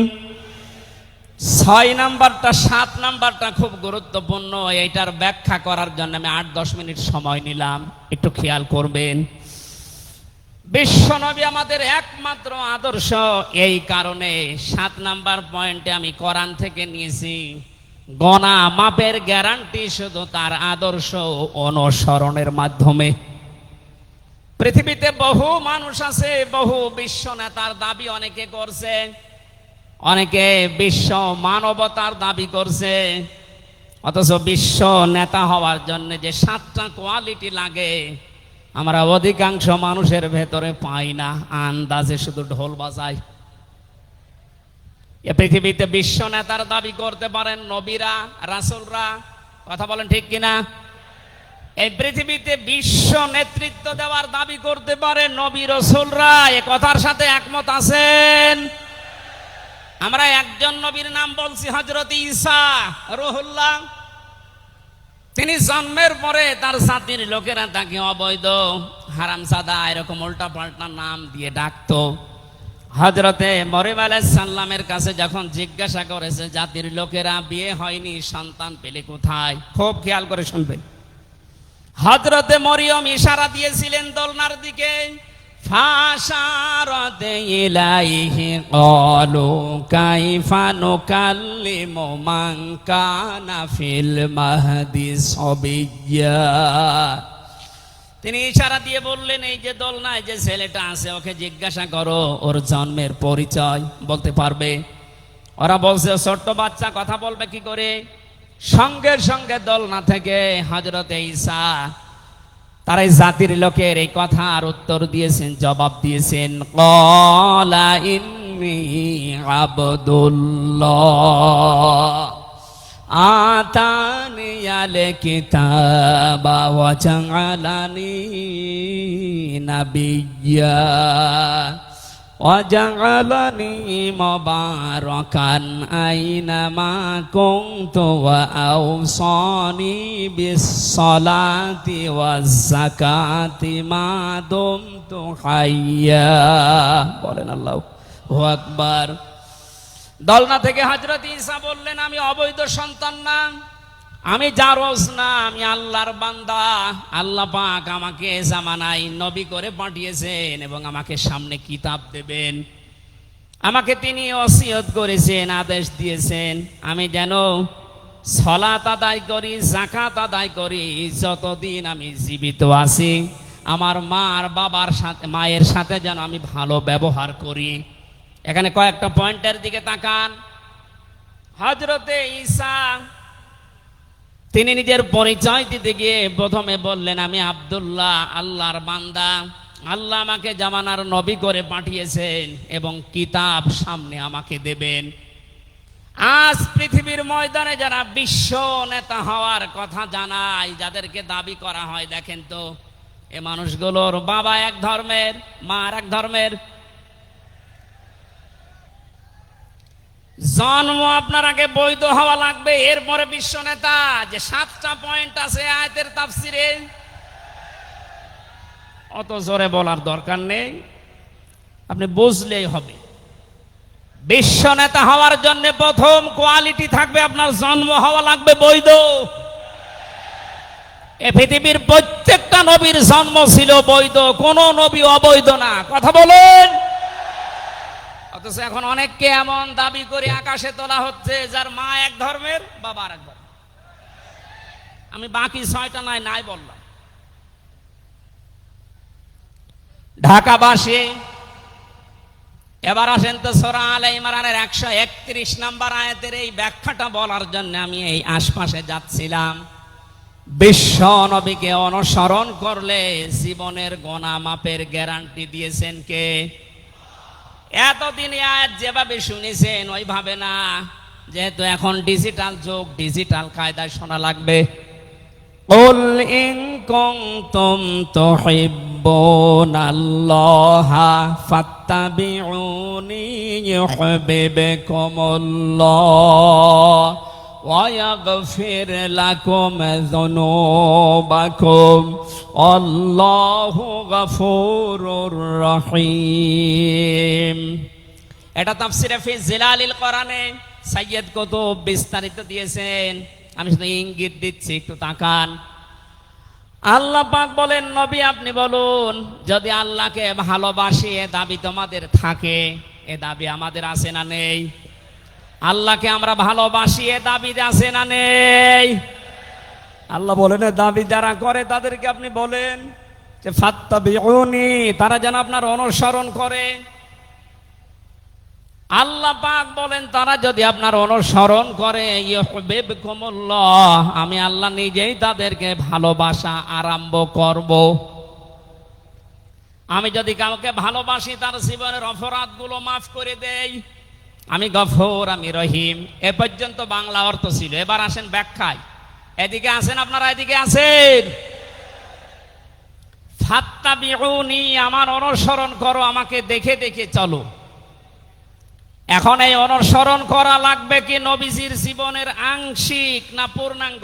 6 নাম্বারটা 7 নাম্বারটা খুব গুরুত্বপূর্ণ, এইটার ব্যাখ্যা করার জন্য আমি 8-10 মিনিট সময় নিলাম, একটু খেয়াল করবেন। বিশ্বনবী আমাদের একমাত্র আদর্শ, এই কারণে 7 নাম্বার পয়েন্টে আমি কোরআন থেকে নিয়েছি। গনা মাপের গ্যারান্টি শুধু তার আদর্শ অনুসরণের মাধ্যমে। পৃথিবীতে বহু মানুষ আছে, বহু বিশ্ব নেতার দাবি অনেকে করছে, অনেকে বিশ্ব মানবতার দাবি করছে, অথচ বিশ্ব নেতা হওয়ার জন্য যে 7টা কোয়ালিটি লাগে আমরা অধিকাংশ মানুষের ভেতরে পাই না, আন্দাজে শুধু ঢোল বাজায়। এ পৃথিবীতে বিশ্ব নেতার দাবি করতে পারেন নবীরা, রাসূলরা, কথা বলেন ঠিক কিনা? এই পৃথিবীতে বিশ্ব নেতৃত্ব দেওয়ার দাবি করতে পারে নবী রাসূলরা, এ কথার সাথে একমত আছেন? আমরা একজন নবীর নাম বলছি, হযরত ঈসা রূহুল্লাহ। তিনি জন্মের পরে তার জাতির লোকেরা তাকে অবৈধ, হারামজাদা, এরকম উল্টা পাল্টা নাম দিয়ে ডাকতো। হযরতে মরিয়ম আলাইহিস সালামের কাছে যখন জিজ্ঞাসা করেছে জাতির লোকেরা, বিয়ে হয়নি, সন্তান পেলে কোথায়, খুব খেয়াল করে শুনবেন। হযরতে মরিয়ম ইশারা দিয়েছিলেন দোলনার দিকে, ফাশারাত ইলাইহি ক্বালু কাইফা নুকাল্লিমু মান কানা ফিল মাহদি সাবিয়্যা। তিনি ইশারা দিয়ে বললেন, এই যে দোলনায় যে ছেলেটা আছে ওকে জিজ্ঞাসা করো ওর জন্মের পরিচয় বলতে পারবে। ওরা বলছে ছোট্ট বাচ্চা কথা বলবে কি করে? সঙ্গে সঙ্গে দোলনা থেকে হযরতে ঈসা তার এই জাতির লোকের এই কথার উত্তর দিয়েছেন, জবাব দিয়েছেন, ক্বালা ইন্নী আবদুল্লাহ আতানিয়াল কিতাবা ওয়া জাআলানি নাবিয়্যা ওয়া জাআলানি মুবারাকান আইনামা কুনতু ওয়া আওসানি বিস-সালাতি ওয়াজ-যাকাতি মা দুমতু হাইয়্যা। বলেন আল্লাহু আকবার। দোলনা থেকে হযরত ঈসা বললেন, আমি অবৈধ সন্তান না, আমি জারজ না, আমি আল্লাহর বান্দা। আল্লাহ পাক আমাকে জামানায় নবী করে পাঠিয়েছেন এবং আমাকে সামনে কিতাব দেবেন। আমাকে তিনি ওসিয়ত করেছেন, আদেশ দিয়েছেন আমি যেন সালাত আদায় করি, যাকাত আদায় করি যতদিন আমি জীবিত আছি। আমার মার বাবার সাথে, মায়ের সাথে যেন আমি ভালো ব্যবহার করি। এখানে কয়েকটা পয়েন্টের দিকে তাকান। হযরতে ঈসা তিনি নিজের পরিচয় দিতে গিয়ে প্রথমে বললেন, আমি আব্দুল্লাহ, আল্লাহর বান্দা। আল্লাহ আমাকে জামানার নবী করে পাঠিয়েছেন এবং কিতাব সামনে আমাকে দেবেন। আজ পৃথিবীর ময়দানে যারা বিশ্ব নেতা হওয়ার কথা জানায়, যাদেরকে দাবি করা হয়, দেখেন তো এ মানুষগুলোর বাবা এক ধর্মের, মা আর এক ধর্মের। জন্ম আপনার আগে বৈধ হওয়া লাগবে, এরপরে বিশ্ব নেতা। যে 7টা পয়েন্ট আছে আয়াতের তাফসিরে, অত জোরে বলার দরকার নেই। আপনি বুঝলেই হবে। বিশ্ব নেতা হওয়ার জন্য প্রথম কোয়ালিটি থাকবে, আপনার জন্ম হওয়া লাগবে বৈধ। এ পৃথিবীর প্রত্যেকটা নবীর জন্ম ছিল বৈধ, কোন নবী অবৈধ না। কথা বলেন। অথচ এখন অনেককে এমন দাবি করে আকাশে তোলা হচ্ছে যার মা এক ধর্মের, বাবা আর এক ধর্মের। আমি বাকি 6টা নাই বললাম। ঢাকাবাসী, এবার আসেন তো সূরা আলে ইমরানের 131 নম্বর আয়াতের এই ব্যাখ্যাটা বলার জন্য আমি এই আশপাশে যাচ্ছিলাম। বিশ্ব নবীকে অনুসরণ করলে জীবনের গোনা মাপের গ্যারান্টি দিয়েছেন কে? এতদিন আয়াত যেভাবে শুনেছেন ওইভাবে না, যেহেতু এখন ডিজিটাল যুগ, ডিজিটাল কায়দায় শোনা লাগবে। কুল ইন কুনতুম তুহিব্বুনাল্লাহা ফাত্তাবিউনি ইউহিব্বুকুমুল্লাহ ওয়া ইয়াগফির লাকুম যুনুবাকুম আল্লাহু গফুরুর রহিম। এটা তাফসিরে ফি জিলালিল কোরআনে সাইয়্যিদ কুতুব বিস্তারিত দিয়েছেন। আমি শুধু ইঙ্গিত দিচ্ছি, একটু তাকান। আল্লাহ পাক বলেন, নবী আপনি বলুন, যদি আল্লাহকে ভালোবাসি এ দাবি তোমাদের থাকে, এ দাবি আমাদের আছে না নেই? আল্লাহকে আমরা ভালোবাসি এ দাবি আছে না নেই? আল্লাহ বলেন এ দাবি যারা করে তাদেরকে আপনি বলেন যে ফাত্তাবিউনি, তারা যেন আপনার অনুসরণ করে। আল্লাহ পাক বলেন তারা যদি আপনার অনুসরণ করে ইউহিব্বুকুমুল্লাহ, আমি আল্লাহ নিজেই তাদেরকে ভালোবাসা আরম্ভ করব। আমি যদি কাউকে ভালোবাসি তার জীবনের অপরাধগুলো মাফ করে দেই, আমি গফুর, আমি রহিম। এ পর্যন্ত বাংলা অর্থ ছিল। এবার আসেন ব্যাখ্যায়। এদিকে আসেন আপনারা, এদিকে আসেন। ফাত্তাবিউনি, আমার অনুসরণ করো, আমাকে দেখে দেখে চলো। এখন এই অনুসরণ করা লাগবে কি নবীজির জীবনের আংশিক না পূর্ণাঙ্গ?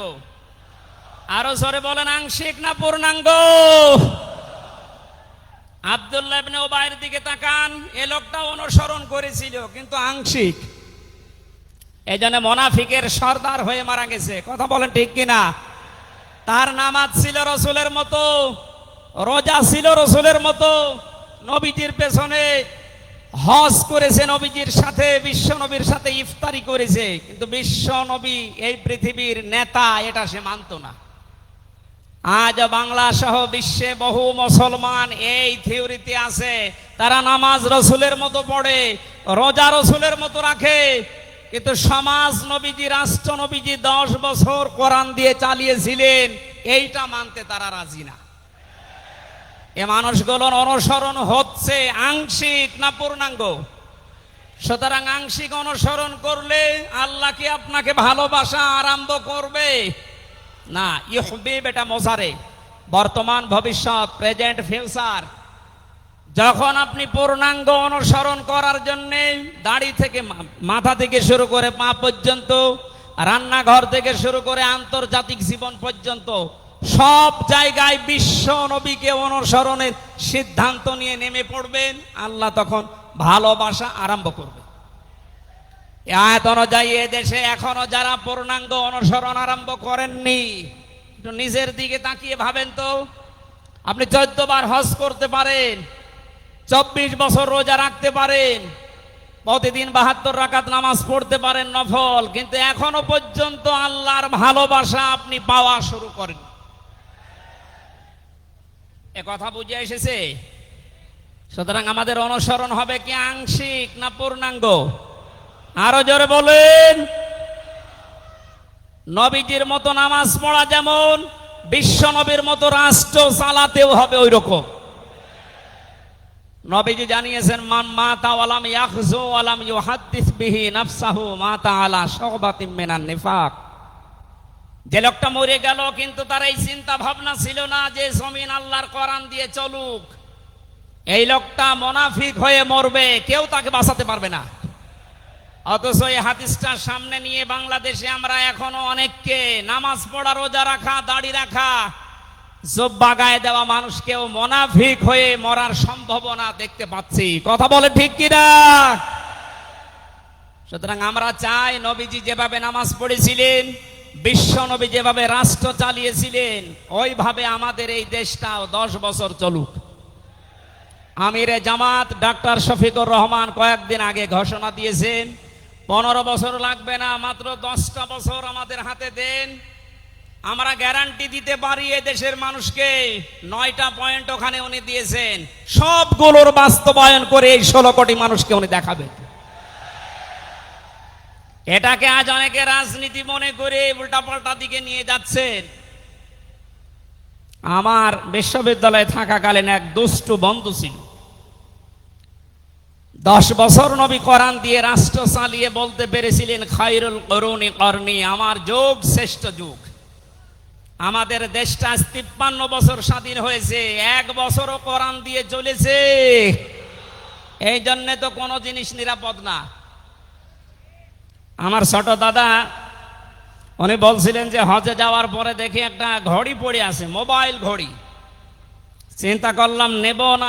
আরো জোরে বলেন, আংশিক না পূর্ণাঙ্গ? আব্দুল্লাহ ইবনে উবাইয়ের দিকে তাকান, এ লোকটা অনুসরণ করেছিল কিন্তু আংশিক। এই জন্য মুনাফিকের সর্দার হয়ে মারা গেছে। কথা বলেন ঠিক কিনা? তার নামাজ ছিল রসুলের মতো, রোজা ছিল রসুলের মতো, নবীজির পেছনে হজ করেছে, নবীজির সাথে, বিশ্ব নবীর সাথে ইফতারি করেছে, কিন্তু বিশ্ব নবী এই পৃথিবীর নেতা এটা সে মানত না। আজ বাংলা সহ বিশ্বে বহু মুসলমান এই থিওরিতে আছে, তারা নামাজ রসুলের মতো পড়ে, রোজা রসুলের মতো রাখে, কিন্তু সমাজ নবীজি, রাষ্ট্র নবীজি 10 বছর কোরআন দিয়ে চালিয়েছিলেন, এইটা মানতে তারা রাজি না। এ মানুষগুলোর অনুসরণ হচ্ছে আংশিক না পূর্ণাঙ্গ? সুতরাং আংশিক অনুসরণ করলে আল্লাহ কি আপনাকে ভালোবাসা আরম্ভ করবে? না। ইউহিব এটা মোজারে, বর্তমান, ভবিষ্যৎ, প্রেজেন্ট, ফিউচার। যখন আপনি পূর্ণাঙ্গ অনুসরণ করার জন্য দাড়ি থেকে, মাথা থেকে শুরু করে পা পর্যন্ত, রান্নাঘর থেকে শুরু করে আন্তর্জাতিক জীবন পর্যন্ত সব জায়গায় বিশ্ব নবীকে অনুসরণের সিদ্ধান্ত নিয়ে নেমে পড়বেন, আল্লাহ তখন ভালোবাসা আরম্ভ করবে। আয়াত অনুযায়ী দেশে এখনো যারা পূর্ণাঙ্গ অনুসরণ আরম্ভ করেননি, একটু নিজের দিকে তাকিয়ে ভাবেন তো। আপনি 14 বার হজ করতে পারেন, 24 বছর রোজা রাখতে পারেন, প্রতিদিন 72 রাকাত নামাজ পড়তে পারেন নফল, কিন্তু এখনো পর্যন্ত আল্লাহর ভালোবাসা আপনি পাওয়া শুরু করেন। এ কথা বুঝে এসেছে? সুতরাং আমাদের অনুসরণ হবে কি আংশিক না পূর্ণাঙ্গ? আরো জোরে বলেন। নবীজির মতো নামাজ পড়া যেমন, বিশ্ব নবীর মতো রাষ্ট্র চালাতেও হবে ওই রকম। নবীজি জানিয়েছেন, মান মাতা ওয়ালাম ইয়াখযু ওয়ালাম ইউহাদ্দিস বিহি নাফসাহু মাতা আলা শুবাতিন মিনান নিফাক। যে লোকটা মরে গেল কিন্তু তার এই চিন্তা ভাবনা ছিল না যে জমিন আল্লাহর কোরআন দিয়ে চলুক, এই লোকটা মুনাফিক হয়ে মরবে, কেউ তাকে বাঁচাতে পারবে না। অথচ এই হাদিসটা সামনে নিয়ে বাংলাদেশে আমরা এখনো অনেককে নামাজ পড়া, রোজা রাখা, দাড়ি রাখা, জুব্বা গায়ে দেওয়া মানুষকেও মুনাফিক হয়ে মরার সম্ভাবনা দেখতে পাচ্ছি। কথা বলে ঠিক কিনা? সুতরাং আমরা চাই নবীজি যেভাবে নামাজ পড়েছিলেন, বিশ্ব নবী যেভাবে রাষ্ট্র চালিয়েছিলেন, ওইভাবে আমাদের এই দেশটাও 10 বছর চলুক। আমিরে জামাত ডাক্তার শফিকুর রহমান কয়েকদিন আগে ঘোষণা দিয়েছেন 15 বছর লাগবে না, মাত্র 10টা বছর আমাদের হাতে দেন, আমরা গ্যারান্টি দিতে পারি এ দেশের মানুষকে। 9টা পয়েন্ট ওখানে উনি দিয়েছেন, সবগুলোর বাস্তবায়ন করে এই 16 কোটি মানুষকে উনি দেখাবেন। এটাকে আজ অনেকে রাজনীতি মনে করে উল্টাপাল্টা দিকে নিয়ে যাচ্ছেন। আমার বিশ্ববিদ্যালয়ে থাকাকালীন এক দুষ্টু বন্ধু ছিল, 10 বছর নবী কোরআন দিয়ে রাষ্ট্র চালিয়ে বলতে পেরেছিলেন খায়রুল কুরুনি করনি, আমার যুগ শ্রেষ্ঠ যুগ। আমাদের দেশটা 53 বছর স্বাধীন হয়েছে, 1 বছরও কোরআন দিয়ে চলেছে। এই জন্য তো কোনো জিনিস নিরাপদ না। আমার ছোট দাদা উনি বলছিলেন যে হজে যাওয়ার পরে দেখি একটা ঘড়ি পড়ে আছে, মোবাইল ঘড়ি। চিন্তা করলাম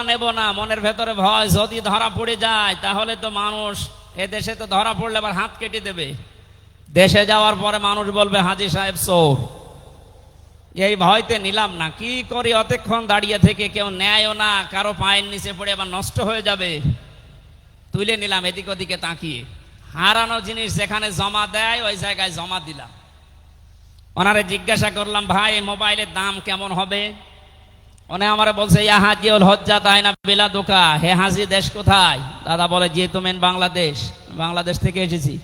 নেব না, মনের ভেতরে ভয়, যদি ধরা পড়ে যায় তাহলে তো মানুষ, এ দেশে তো ধরা পড়লে আবার হাত কেটে দেবে। দেশে যাওয়ার পরে মানুষ বলবে হাজী সাহেব চোর। এই ভয়তে নিলাম না। কি করি, অতক্ষণ দাঁড়িয়ে থেকে কেউ নেয়ও না, কারো পায়ের নিচে পড়ে আবার নষ্ট হয়ে যাবে। তুলে নিলাম এদিক ওদিকে তাকিয়ে। হারানো জিনিস যেখানে জমা দেয় ওই জায়গায় জমা দিলাম। ওনারে জিজ্ঞাসা করলাম, ভাই মোবাইলের দাম কেমন হবে? উনি আমারে বলছে ইয়া হাজিউল হজ্জাত আইনা বিলাদুকা, হে হাজি দেশ কোথায়? দাদা বলে জি তুমেন বাংলাদেশ। বাংলাদেশ থেকে এসেছি।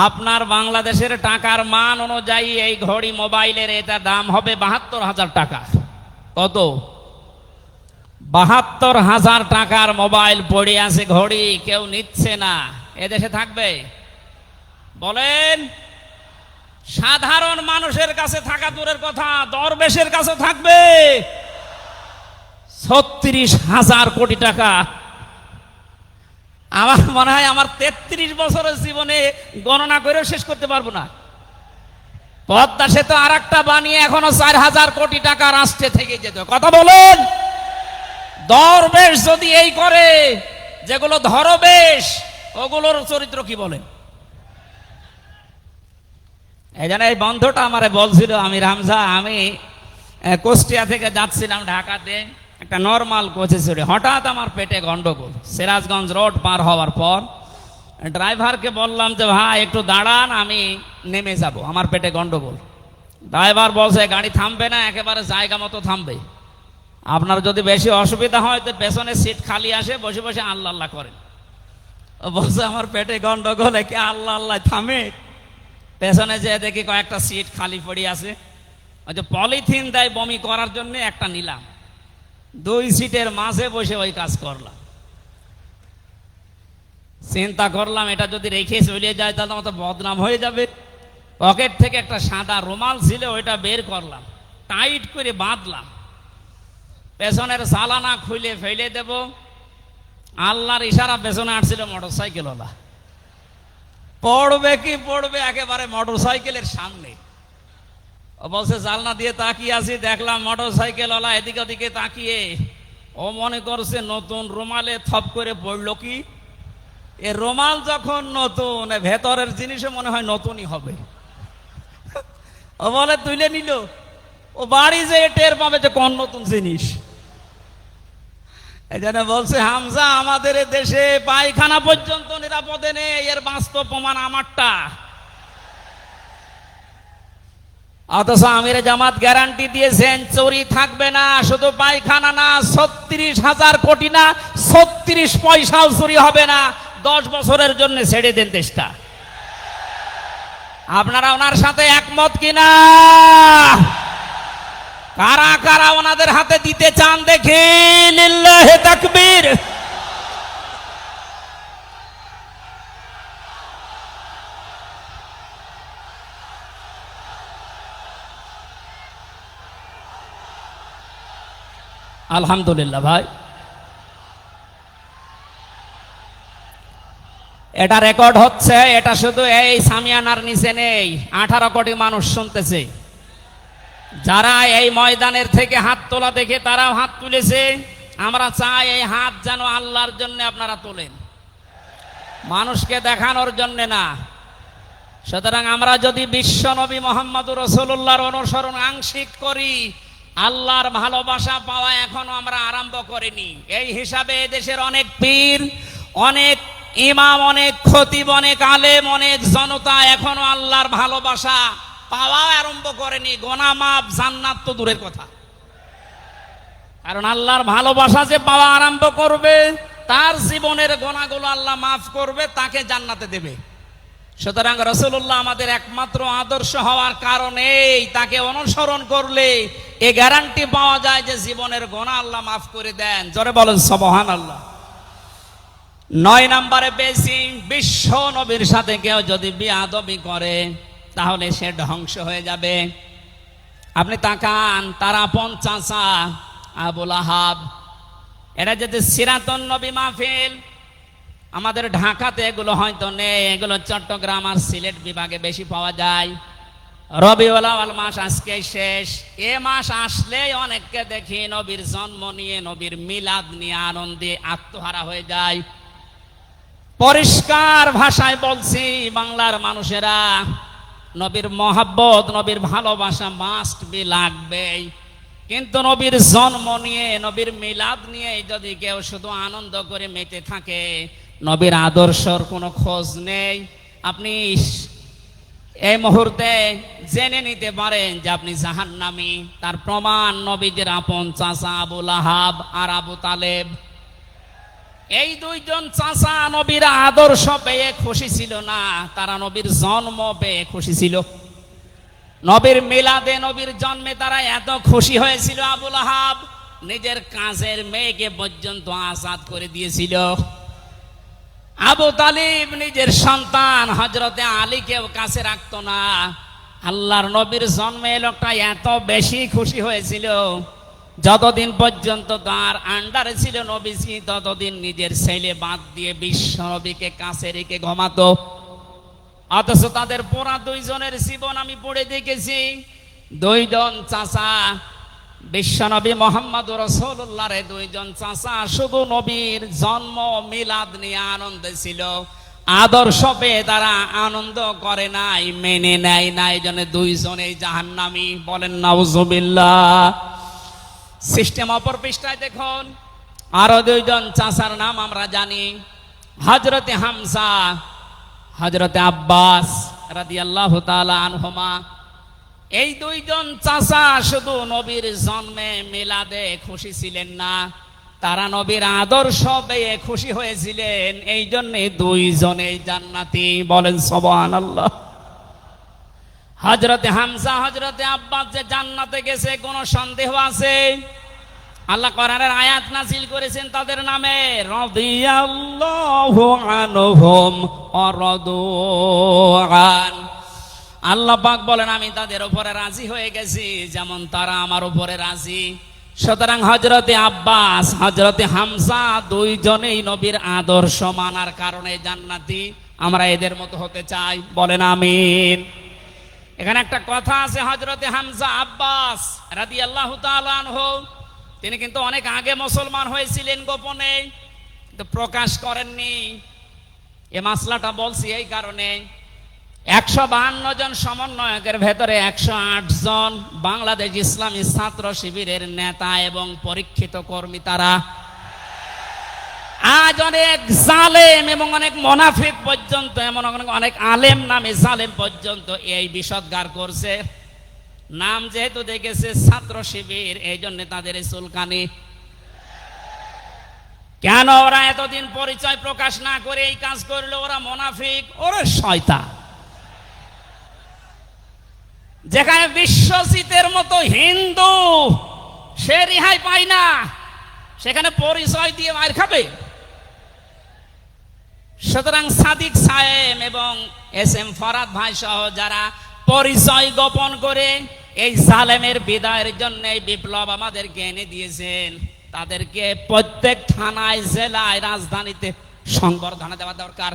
আপনার বাংলাদেশের টাকার মান অনুযায়ী এই ঘড়ি মোবাইলের এটা দাম হবে 72,000 টাকা। কত? 72,000 টাকার মোবাইল পড়ে আছে, ঘড়ি কেউ নিচ্ছে না। এদেশে থাকবে? বলেন। সাধারণ মানুষের কাছে থাকা দূরের কথা, দরবেশের কাছে থাকবে 36,000 কোটি টাকা। আমার মনে হয় আমার 33 বছরের জীবনে গণনা করেও শেষ করতে পারবো না। পদ্মা সেতু আর একটা বানিয়ে এখনো 4,000 কোটি টাকা রাষ্ট্রে থেকে যেত। কথা বলুন। দরবেশ যদি এই করে, যেগুলো ধরবেশ ওগুলোর চরিত্র কি বলেন? এই জন্য এই বন্ধুটা আমারে বলছিল, আমির হামজা, আমি কুষ্টিয়া থেকে যাচ্ছিলাম ঢাকাতে একটা নর্মাল কোচে চড়ে, হঠাৎ আমার পেটে গন্ডগোল। সিরাজগঞ্জ রোড পার হওয়ার পর ড্রাইভারকে বললাম যে ভাই একটু দাঁড়ান, আমি নেমে যাব, আমার পেটে গন্ডগোল। ড্রাইভার বলছে গাড়ি থামবে না, একেবারে জায়গা মতো থামবে। আপনার যদি বেশি অসুবিধা হয় তো পেছনে সিট খালি আসে, বসে বসে আল্লাহ আল্লাহ করেন। বলছে আমার পেটে গন্ডগোল, একে আল্লাহ আল্লাহ থামে? পেছনে যে দেখি কয়েকটা সিট খালি পড়ে আছে, ওই যে পলিথিন দেয় বমি করার জন্য, একটা নিলাম। 2 সিটের মাঝে বসে ওই কাজ করলাম। চিন্তা করলাম এটা যদি রেখে চলে যায় তাহলে আমার তো বদনাম হয়ে যাবে। পকেট থেকে একটা সাদা রুমাল ছিল, ওইটা বের করলাম, টাইট করে বাঁধলাম। পেছনের সালানা খুলে ফেলে দেব, আল্লাহর ইশারা পেছনে আসছিল মোটরসাইকেলওয়ালা। পড়বে কি পড়বে একেবারে মোটরসাইকেলের সামনে। ও বলছে জালনা দিয়ে তাকিয়ে আছি, দেখলাম মোটরসাইকেলওয়ালা এদিকে ওদিকে তাকিয়ে ও মনে করছে নতুন রুমালে থপ করে পড়লো কি। এ রুমাল যখন নতুন, ভেতরের জিনিসও মনে হয় নতুনই হবে। ও বলে তুলে নিল, ও বাড়ি যে টের পাবে যে কোন নতুন জিনিস। এই জন্য বলছে হামজা, আমাদের দেশে পায়খানা পর্যন্ত নিরাপদে নেই, এর বাস্তব প্রমাণ আমারটা। অথচ আমিরে জামাত গ্যারান্টি দিয়েছেন চুরি থাকবে না, শুধু পায়খানা না, 36,000 কোটি না, 36 পয়সাও চুরি হবে না। 10 বছরের জন্য ছেড়ে দেন দেশটা। আপনারা ওনার সাথে একমত কিনা? কারা কারা ওনাদের হাতে দিতে চান দেখি? লিল্লাহি তাকবীর। আলহামদুলিল্লাহ ভাই, এটা রেকর্ড হচ্ছে। এটা শুধু এই সামিয়ানার নিচে নেই, 18 কোটি মানুষ শুনতেছে। যারা এই ময়দানের থেকে হাত তোলা দেখে তারাও হাত তুলেছে। আমরা চাই এই হাত যেন আল্লাহর জন্য আপনারা তোলেন, মানুষকে দেখানোর জন্য না। সুতরাং আমরা যদি বিশ্ব নবী মোহাম্মদুর রাসূলুল্লাহর অনুসরণ আংশিক করি, আল্লাহর ভালোবাসা পাওয়া এখনো আমরা আরম্ভ করিনি। এই হিসাবে দেশের অনেক পীর, অনেক ইমাম, অনেক খতিব, অনেক আলেম, অনেক জনতা এখনো আল্লাহর ভালোবাসা পাওয়া আরম্ভ করেনি। গোনা মাফ, জান্নাত তো দূরের কথা। কারণ আল্লাহর ভালোবাসা যে পাওয়া আরম্ভ করবে, তার জীবনের গোনাগুলো আল্লাহ মাফ করবে, তাকে জান্নাতে দেবে। সুতরাং রাসূলুল্লাহ আমাদের একমাত্র আদর্শ হওয়ার কারণেই তাকে অনুসরণ করলে এ গ্যারান্টি পাওয়া যায় যে জীবনের গোনা আল্লাহ মাফ করে দেন। জোরে বলেন সুবহানাল্লাহ। 9 নম্বরে পেয়েছি, বিশ্ব নবীর সাথে কেউ যদি বিয়াদবি করে তাহলে সে ধ্বংস হয়ে যাবে। আপনি তাকান, তার আপন চাচা আবু লাহাব, এটা যদি সিরাতুন নবী মাহফিল, আমাদের ঢাকাতে এগুলো হয়তো নেই, এগুলো চট্টগ্রাম আর সিলেট বিভাগে বেশি পাওয়া যায়। রবিউল আউয়াল মাস আজকে শেষ, এ মাস আসলেই অনেককে দেখি নবীর জন্ম নিয়ে, নবীর মিলাদ নিয়ে আনন্দে আত্মহারা হয়ে যায়। পরিষ্কার ভাষায় বলছি, বাংলার মানুষেরা, নবীর মহাব্বত, নবীর ভালোবাসা মাস্ট বি লাগবেই। কিন্তু নবীর জন্ম নিয়ে, নবীর মিলাদ নিয়ে যদি কেউ শুধু আনন্দ করে মেতে থাকে, নবীর আদর্শর কোনো খোঁজ নেই, আপনি এই মুহূর্তে জেনে নিতে পারেন যে আপনি জাহান্নামী। তার প্রমাণ নবীদের আপন চাচা আবু লাহাব আর আবু তালেব। এই দুইজন চাচা নবীর আদর্শ পেয়ে খুশি ছিল না, তারা নবীর জন্ম পেয়ে খুশি ছিল। নবীর মিলাদে, নবীর জন্মে তারা এত খুশি হয়েছিল, আবু লাহাব নিজের কাজের মেয়েকে পর্যন্ত আজাদ করে দিয়েছিল। আবু তালিব নিজের সন্তান হযরতে আলীকেও কাছে রাখতো না। আল্লাহর নবীর জন্মে লোকটা এত বেশি খুশি হয়েছিল, যতদিন পর্যন্ত তার আন্ডারে ছিল নবীজি, ততদিন নিজের ছেলে বাদ দিয়ে বিশ্ব নবীকে কাছে রেখে ঘুমাতো। অথচ তাদের পুরা দুইজনের জীবন আমি পড়ে দেখেছি। দুইজন চাচা, বিশ্বনবী মুহাম্মদুর রাসূলুল্লাহর দুইজন চাচা শুধু নবীর জন্ম মিলাদ নিয়ে আনন্দে ছিল, আদর্শ পেয়ে তারা আনন্দ করে নাই, মেনে নেয় না। এই জন্য দুইজনেই জাহান্নামী। বলেন নাউজুবিল্লাহ। সিস্টেম অপর পৃষ্ঠায় দেখুন, আরো দুইজন চাচার নাম আমরা জানি, হযরতে হামজা, হযরতে আব্বাস রাদিয়াল্লাহু তাআলা আনহুমা। এই দুইজন চাচা শুধু নবীর জন্মে মিলাদে খুশি ছিলেন না, তারা নবীর আদর্শ পেয়ে খুশি হয়েছিলেন। এই জন্য দুইজনেই জান্নাতি। বলেন সুবহানাল্লাহ। হযরতে হামজা, হযরতে আব্বাস যে জান্নাতে গেছে কোনো সন্দেহ আছে? আল্লাহ কোরআনের আয়াত নাযিল করেছেন তাদের নামে, রাদিয়াল্লাহু আনহুম ওয়া রাদু আন। আল্লাহ পাক বলেন, আমি তাদের উপরে রাজি হয়ে গেছি যেমন তারা আমার উপরে রাজি। সুতরাং হযরতে আব্বাস, হযরতে হামজা দুইজনেই নবীর আদর্শ মানার কারণে জান্নাতি। আমরা এদের মতো হতে চাই। বলেন আমিন। এখানে একটা কথা আছে, হযরতে হামজা আব্বাস রাদিয়াল্লাহু তাআলা আনহু, তিনি কিন্তু অনেক আগে মুসলমান হয়েছিলেন গোপনে, কিন্তু প্রকাশ করেননি। এই মাসলাটা বলছি এই কারণে, 152 জন সমন্বয়কের ভেতরে 108 জন বাংলাদেশ ইসলামী ছাত্র শিবিরের নেতা এবং পরীক্ষিত কর্মী। তারা আজ অনেক জালেম এবং অনেক মুনাফিক পর্যন্ত, এমন অনেক আলেম নামে জালেম পর্যন্ত এই বিষদগার করছে। নাম যেহেতু দেখেছে ছাত্র শিবির, এই জন্য তাদের এই চুলকানি। কেন ওরা এতদিন পরিচয় প্রকাশ না করে এই কাজ করলো? ওরা মুনাফিক, ওরা শয়তান। যেখানে বিশ্বজিতের মতো হিন্দু সে রেহাই পায় না, সেখানে পরিচয় দিয়ে মার খাবে। সুতরাং সাদিক সাহেব এবং এস.এম. ফরাদ ভাই সহ যারা পরিচয় গোপন করে এই জালেমের বিদায়ের জন্য এই বিপ্লব আমাদেরকে এনে দিয়েছেন, তাদেরকে প্রত্যেক থানায়, জেলায়, রাজধানীতে সংবর্ধনা দেওয়া দরকার।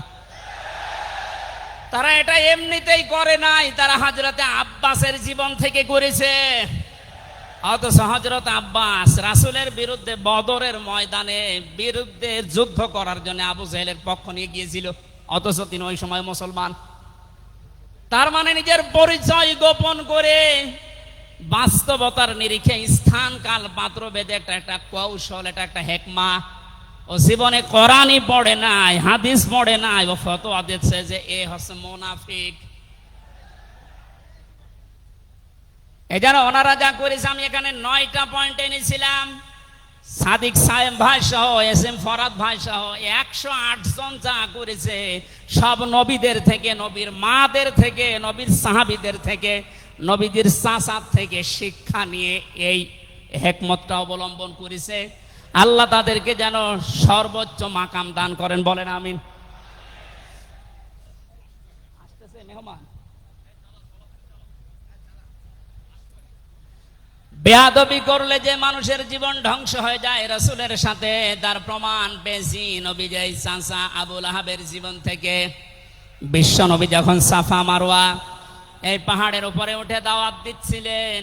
তারা এটা এমনিতেই করে নাই, তারা হযরতে আব্বাসের জীবন থেকে করেছে। অথচ হযরত আব্বাস রাসূলের বিরুদ্ধে বদরের ময়দানে বিরুদ্ধে যুদ্ধ করার জন্য আবু জাহেলের পক্ষ নিয়ে গিয়েছিল, অথচ তিনি ওই সময় মুসলমান। তার মানে নিজের পরিচয় গোপন করে বাস্তবতার নিরিখে স্থান কাল পাত্র ভেদে একটা কৌশল, এটা একটা হেকমা। ও জীবনে কোরআনই পড়ে নাই, হাদিস পড়ে নাই, ও ফতোয়া দিচ্ছে যে এ হচ্ছে মুনাফিক। এই জন্য ওনারা যা করেছে, আমি এখানে 9টা পয়েন্ট এনেছিলাম। সাদিক সাহেব ভাই সহ এস এম ফরাদ ভাই সহ 108 জন যা করেছে সব নবীদের থেকে, নবীর মাদের থেকে, নবীর সাহাবীদের থেকে, নবীদের চাচার থেকে শিক্ষা নিয়ে এই হেকমতটা অবলম্বন করেছে। আল্লাহ তাদেরকে যেন সর্বোচ্চ মাকাম দান করেন, বলেন আমিন। আসতেছে মেহমান। বেয়াদবি করলে যে মানুষের জীবন ধ্বংস হয়ে যায় রাসূলের সাথে, তার প্রমাণ পেয়েছি নবীজের চাচা আবু লাহাবের জীবন থেকে। বিশ্ব নবী যখন সাফা মারওয়া এই পাহাড়ের উপরে উঠে দাওয়াত দিচ্ছিলেন,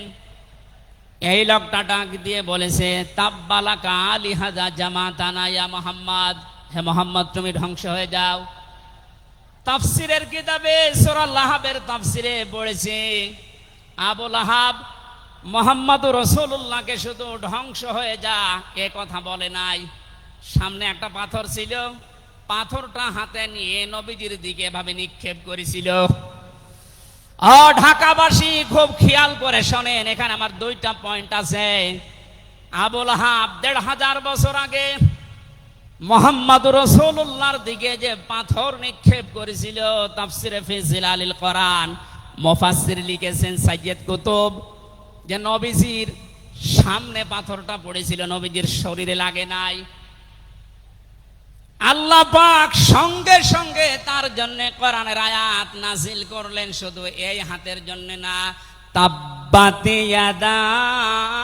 এই লোকটা ডাক দিয়ে বলেছে, তাব্বালাকা আলিহাযা জামাতানা ইয়া মুহাম্মদ, হে মুহাম্মদ তুমি ধ্বংস হয়ে যাও। তাফসিরের কিতাবে সূরা লাহাবের তাফসিরে পড়েছে, আবু লাহাব মুহাম্মদুর রাসূলুল্লাহকে শুধু ধ্বংস হয়ে যা এ কথা বলে নাই। সামনে একটা পাথর ছিল, পাথরটা হাতে নিয়ে নবীজির দিকে এভাবে নিক্ষেপ করেছিল। ঢাকাবাসী খুব খেয়াল করে শোনেন, এখানে আমার 2টা পয়েন্ট আছে। আবু লাহাব 1500 বছর আগে মুহাম্মদুর রাসূলুল্লাহর দিকে যে পাথর নিক্ষেপ করেছিল, তাফসিরে ফি জিলালিল কোরআন মুফাসসির লিখেছেন সাইয়্যিদ কুতুব, যে নবীজির সামনে পাথরটা পড়েছিল, নবীজির শরীরে লাগে নাই। আল্লাহ পাক সঙ্গে সঙ্গে তার জন্য কোরআনের আয়াত নাজিল করলেন, শুধু এই হাতের জন্য না, তাব্বাত ইয়াদা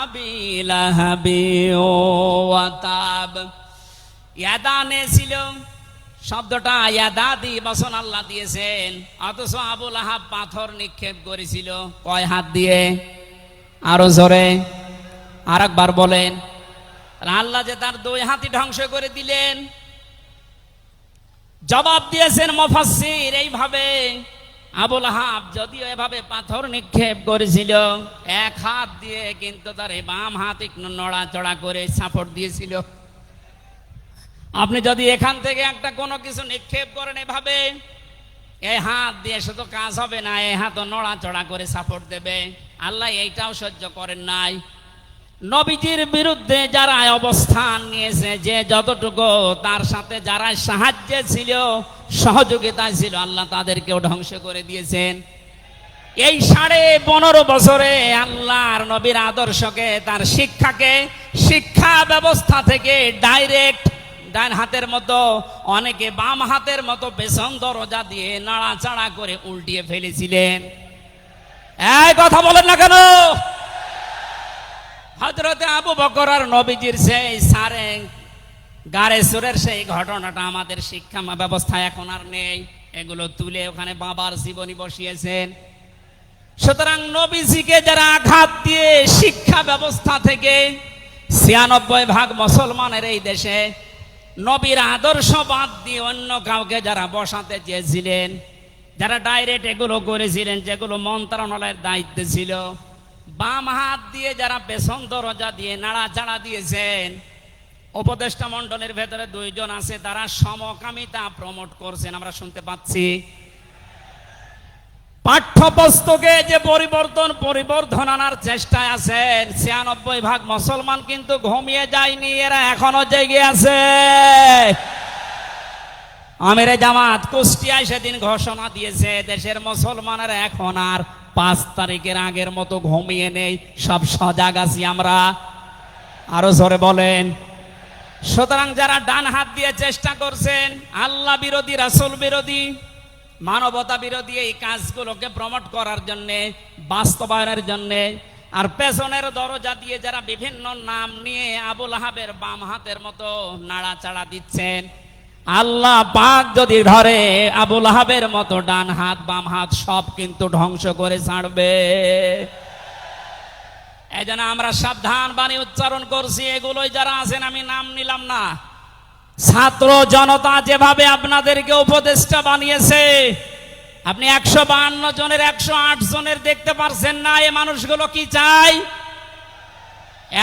আবি লাহাবি ওয়া তাব। ইয়াদানে ছিল শব্দটা, ইয়াদাদি বচন আল্লাহ দিয়েছেন, অথচ আবু লাহাব পাথর নিক্ষেপ করেছিল কয় হাত দিয়ে? আরো জোরে আরেকবার বলেন। আল্লাহ যে তার 2 হাতই ধ্বংস করে দিলেন। জবাব দিয়েছেন মুফাসসির এইভাবে, আবু লাহাব যদিও এভাবে পাথর নিক্ষেপ করেছিল 1 হাত দিয়ে, কিন্তু তার এই বাম হাত একটু নড়াচড়া করে সাপোর্ট দিয়েছিল। আপনি যদি এখান থেকে একটা কোনো কিছু নিক্ষেপ করেন এভাবে, এই হাত দিয়ে শুধু কাজ হবে না, এই হাতও নড়াচড়া করে সাপোর্ট দেবে। আল্লাহ এইটাও সহ্য করেন নাই। নবীজির বিরুদ্ধে যারা অবস্থান নিয়েছে, যে যতটুকু তার সাথে যারা সাহায্যে ছিল, সহযোগিতায় ছিল, আল্লাহ তাদেরকেও ধ্বংস করে দিয়েছেন। এই 15.5 বছরে আল্লাহর নবীর আদর্শকে, তার শিক্ষাকে, শিক্ষা ব্যবস্থা থেকে ডাইরেক্ট ডান হাতের মতো, অনেকে বাম হাতের মতো পেছন দরজা দিয়ে নাড়াচাড়া করে উল্টিয়ে ফেলেছিলেন। এই কথা বলেন না কেন? হযরতে আবু বকর আর নবীজির সেই সারে গারে সুরের সেই ঘটনাটা আমাদের শিক্ষা ব্যবস্থা এখন আর নেই, এগুলো তুলে ওখানে বাবার জীবনী বসিয়েছেন। সুতরাং নবীজিকে যারা আঘাত দিয়ে শিক্ষা ব্যবস্থা থেকে 96% মুসলমানের এই দেশে নবীর আদর্শ বাদ দিয়ে অন্য কাউকে যারা বসাতে চেয়েছিলেন, যারা ডাইরেক্ট এগুলো করেছিলেন, যেগুলো মন্ত্রণালয়ের দায়িত্বে ছিল, বাম হাত দিয়ে যারা পেছন দরজা দিয়ে নাড়াচাড়া দিয়েছেন, উপদেষ্টা মণ্ডলের ভেতরে 2 জন আছে, তারা সমকামিতা প্রমোট করছেন, আমরা শুনতে পাচ্ছি। পাঠ্যপুস্তকে যে পরিবর্ধন আনার চেষ্টায় আছেন, 96% মুসলমান কিন্তু ঘুমিয়ে যায়নি, এরা এখনো জেগে আছে। আমিরে জামাত কুষ্টিয়ায় সেদিন ঘোষণা দিয়েছে, দেশের মুসলমানেরা এখন আর 5 তারিখের আগের মতো ঘুমিয়ে নেই, সব সজাগ আছি আমরা। আরো জোরে বলেন। সুতরাং যারা ডান হাত দিয়ে চেষ্টা করছেন আল্লাহ বিরোধী, রাসূল বিরোধী, মানবতা বিরোধী এই কাজগুলোকে প্রমোট করার জন্যে, বাস্তবায়নের জন্যে, আর পেছনের দরজা দিয়ে যারা বিভিন্ন নাম নিয়ে আবু লাহাবের বাম হাতের মতো নাড়াচাড়া দিচ্ছেন, আল্লাহ পাক যদি ধরে আবু লাহাবের মতো ডান হাত বাম হাত সব কিন্তু ধ্বংস করে ছাড়বে। এই জন্য আমরা সাবধান বাণী উচ্চারণ করছি। এগুলোই যারা আছেন, আমি নাম নিলাম না, ছাত্র জনতা যেভাবে আপনাদেরকে উপদেষ্টা বানিয়েছে, আপনি 152 জনের 108 জনের দেখতে পারছেন না। এই মানুষগুলো কি চাই?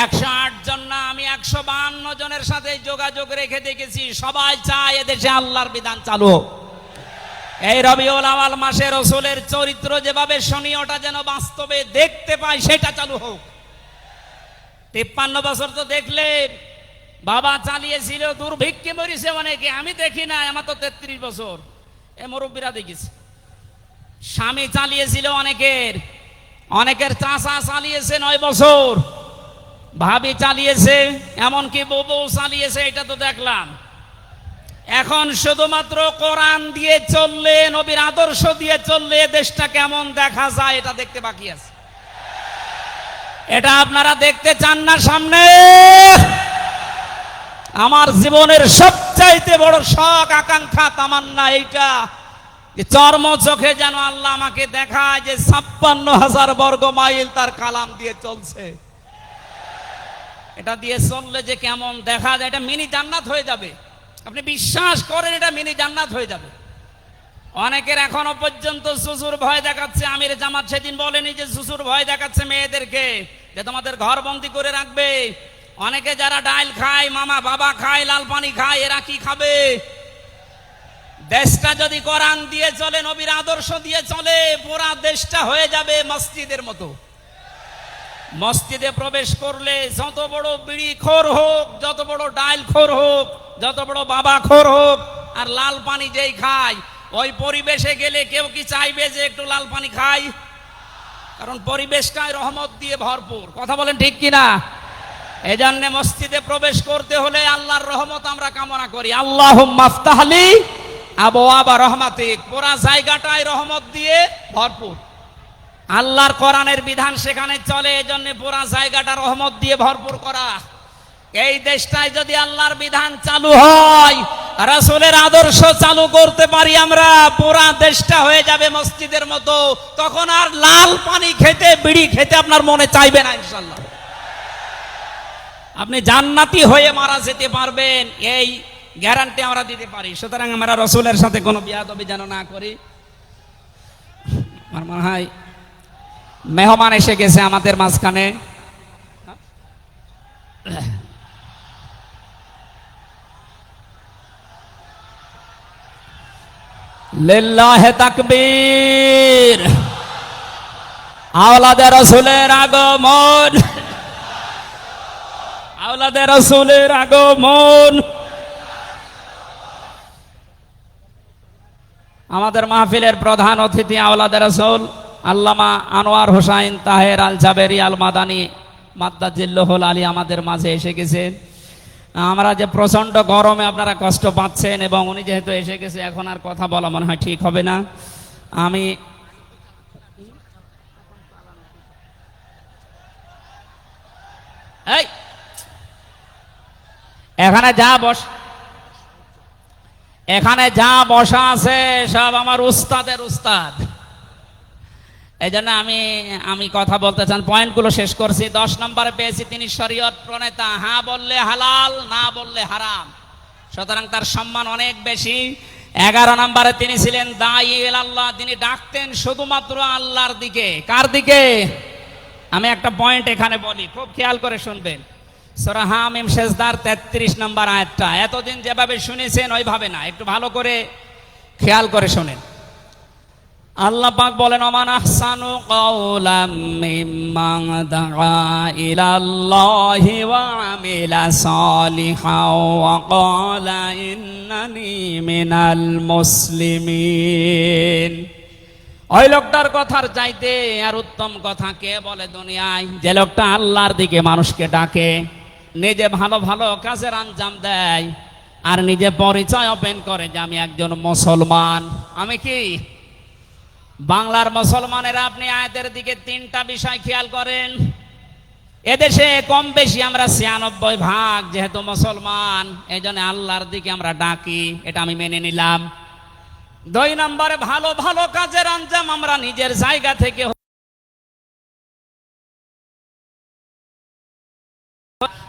108 জন না, আমি 152 জনের সাথে যোগাযোগ রেখে দেখেছি। সবাই চায় এদেশে আল্লাহর বিধান চালু হোক। এই রবিউল আউয়াল মাসে রাসূলের চরিত্র যেভাবে শুনি, ওটা যেন বাস্তবে দেখতে পাই, সেটা চালু হোক। 53 বছর তো দেখলে বাবা চালিয়েছিল, দুর্ভিক্ষে মরেছে অনেকে, আমি দেখি না, আমার তো 33 বছর, এ মুরব্বীরা দেখেছি। স্বামী চালিয়েছিল অনেকের চাচা চালিয়েছে 9 বছর, ভাবি চালিয়েছে, এমনকি বউ চালিয়েছে, এটা তো দেখলাম। এখন শুধুমাত্র কোরআন দিয়ে চললে, নবীর আদর্শ দিয়ে চললে দেশটা কেমন দেখা যায় এটা দেখতে বাকি আছে। এটা আপনারা দেখতে চান না সামনে? আমার জীবনের সবচাইতে বড় শখ, আকাঙ্ক্ষা, তামান্না এইটা, চর্ম চোখে যেন আল্লাহ আমাকে দেখায় যে 56,000 বর্গ মাইল তার কালাম দিয়ে চলছে। এটা দিয়ে চললে যে কেমন দেখা যায়, এটা মিনি জান্নাত হয়ে যাবে। আপনি বিশ্বাস করেন, এটা মিনি জান্নাত হয়ে যাবে। অনেকের এখনো পর্যন্ত শ্বশুর ভয় দেখাচ্ছে। আমির জামাত সেদিন বলেনি যে শ্বশুর ভয় দেখাচ্ছে মেয়েদেরকে যে তোমাদের ঘর বন্দি করে রাখবে। অনেকে যারা ডাল খায়, মামা বাবা খায়, লাল পানি খায়, এরা কি খাবে? দেশটা যদি কোরআন দিয়ে চলে, নবীর আদর্শ দিয়ে চলে, পুরা দেশটা হয়ে যাবে মসজিদের মতো। মসজিদে প্রবেশ করলে যত বড় বিড়ি খোর হোক, যত বড় ডাল খোর হোক, যত বড় বাবা খোর হোক, আর লাল পানি যেই খায়, ওই পরিবেশে গেলে কেউ কি চাইবে যে একটু লাল পানি খাই? কারণ পরিবেশটাই রহমত দিয়ে ভরপুর। কথা বলেন ঠিক কিনা? এজন্য মসজিদে প্রবেশ করতে হলে আল্লাহর রহমত আমরা কামনা করি। আল্লাহুম্মা আফতাহলি আবওয়াবা রহমাতিক। পুরা জায়গাটাই রহমত দিয়ে ভরপুর। আল্লাহর কোরআনের বিধান সেখানে চলে, এজন্য পুরা জায়গাটা রহমত দিয়ে ভরপুর করা। এই দেশটায় যদি আল্লাহর বিধান চালু হয়, রাসূলের আদর্শ চালু করতে পারি আমরা, পুরা দেশটা হয়ে যাবে মসজিদের মতো। তখন আর লাল পানি খেতে, বিড়ি খেতে আপনার মনে চাইবে না ইনশাআল্লাহ। আপনি জান্নাতি হয়ে মারা যেতে পারবেন, এই গ্যারান্টি আমরা দিতে পারি। সুতরাং আমরা রাসূলের সাথে কোনো বিয়াদবি যেন না করি। আমার মনে হয় মেহমান এসে গেছে আমাদের মাঝখানে। লিল্লাহি তাকবীর। আওলাদে রাসূলের আগমন, আওলাদে রাসূলের আগমন। আমাদের মাহফিলের প্রধান অতিথি আওলাদে রাসূল আল্লামা আনোয়ার হোসাইন তাহের আল জাবেরি আল মাদানী মাদ্দাজিল্লাহুল আলী আমাদের মাঝে এসে গেছেন। আমরা যে প্রচন্ড গরমে আপনারা কষ্ট পাচ্ছেন, এবং উনি যেহেতু এসে গেছে, এখন আর কথা বলা মনে হয় ঠিক হবে না। আমি এখানে যা বসা আছে সব আমার উস্তাদের উস্তাদ। এই জন্য আমি কথা বলতে চান, পয়েন্টগুলো শেষ করছি। 10 নম্বরে পেয়েছি তিনি শরীয়ত প্রণেতা। হ্যাঁ বললে হালাল, না বললে হারাম, সুতরাং তার সম্মান অনেক বেশি। 11 নম্বরে তিনি ছিলেন দাঈ ইলাল্লাহ। তিনি ডাকতেন শুধুমাত্র আল্লাহর দিকে। কার দিকে? আমি একটা পয়েন্ট এখানে বলি, খুব খেয়াল করে শুনবেন। সূরা হামিম সেজদার 33 নম্বর আয়াতটা এতদিন যেভাবে শুনেছেন ওইভাবে না, একটু ভালো করে খেয়াল করে শুনেন। আল্লাহ পাক বলেন, ওমান আহসানু কাওলাম মিম্মান দাআ ইলাল্লাহি ওয়া আমিলা সালিহান ওয়া ক্বালা ইন্নানি মিনাল মুসলিমিন। ওই লোকটার কথার চাইতে আর উত্তম কথা কে বলে দুনিয়ায়? যে লোকটা আল্লাহর দিকে মানুষকে ডাকে, নিজে ভালো ভালো কাজের আঞ্জাম দেয়, আর নিজে পরিচয় ওপেন করে যে আমি একজন মুসলমান। আমি কি? বাংলার মুসলমানেরা, আপনি আয়াতের দিকে 3টা বিষয় খেয়াল করেন। এদেশে কম বেশি আমরা 96% যেহেতু মুসলমান, এই জন্য আল্লাহর দিকে আমরা ডাকি, এটা আমি মেনে নিলাম। 2 নম্বরে ভালো ভালো কাজের আঞ্জাম আমরা নিজের জায়গা থেকে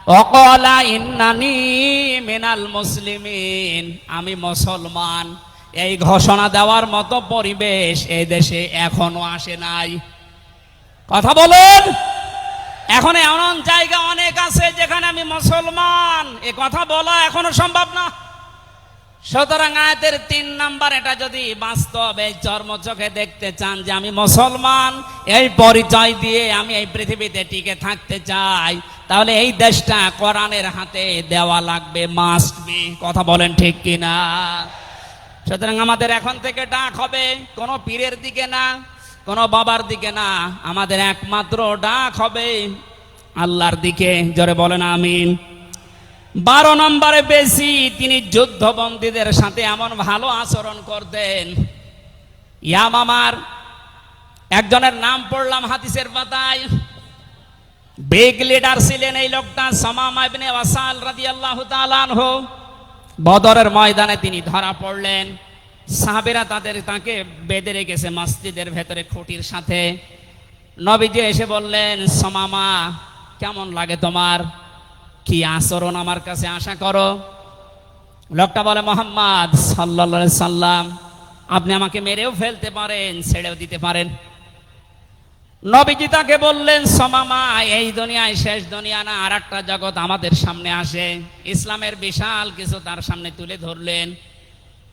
ওয়াকালা ইন্নানি মিনাল মুসলিমিন, আমি মুসলমান। এই ঘোষণা দেওয়ার মতো পরিবেশ এই দেশে এখনো আসে নাই। কথা বলেন, এখন এমন জায়গা অনেক আছে যেখানে আমি মুসলমান এ কথা বলা এখনো সম্ভব না। সুতরাং আয়াতের 3 নাম্বার, এটা যদি বাস্তব এই চর্মচোখে দেখতে চান যে আমি মুসলমান, এই পরিচয় দিয়ে আমি এই পৃথিবীতে টিকে থাকতে চাই, তাহলে এই দেশটা কোরআনের হাতে দেওয়া লাগবে, মাস্ট বি। কথা বলেন ঠিক কিনা? সুতরাং আমাদের এখন থেকে ডাক হবে কোনো পীরের দিকে না, কোনো বাবার দিকে না, আমাদের একমাত্র ডাক হবে আল্লাহর দিকে। জোরে বলেন আমিন। 12 নম্বরে বেশি তিনি যুদ্ধবন্দীদের সাথে এমন ভালো আচরণ করতেন। ইয়ামামার একজনের নাম পড়লাম হাদিসের পাতায়, বিগ লিডার ছিলেন এই লোকটা, সামামা ইবনে ওয়াসাল রাদিয়াল্লাহু তাআলা আনহু। বদরের ময়দানে তিনি ধরা পড়লেন, সাহাবীরা তাকে বেঁধে রেখেছে মসজিদের ভেতরে খুঁটির সাথে। নবীজি এসে বললেন, সামামা কেমন লাগে তোমার, কি আচরণ আমার কাছে আশা করো? লোকটা বলে, মুহাম্মদ সাল্লাল্লাহু আলাইহি সাল্লাম, আপনি আমাকে মেরেও ফেলতে পারেন, ছেড়েও দিতে পারেন। নবীজি তাকে বললেন, সামামা এই দুনিয়ায় শেষ দুনিয়া না, আর একটা জগৎ আমাদের সামনে আসে। ইসলামের বিশাল কিছু তার সামনে তুলে ধরলেন।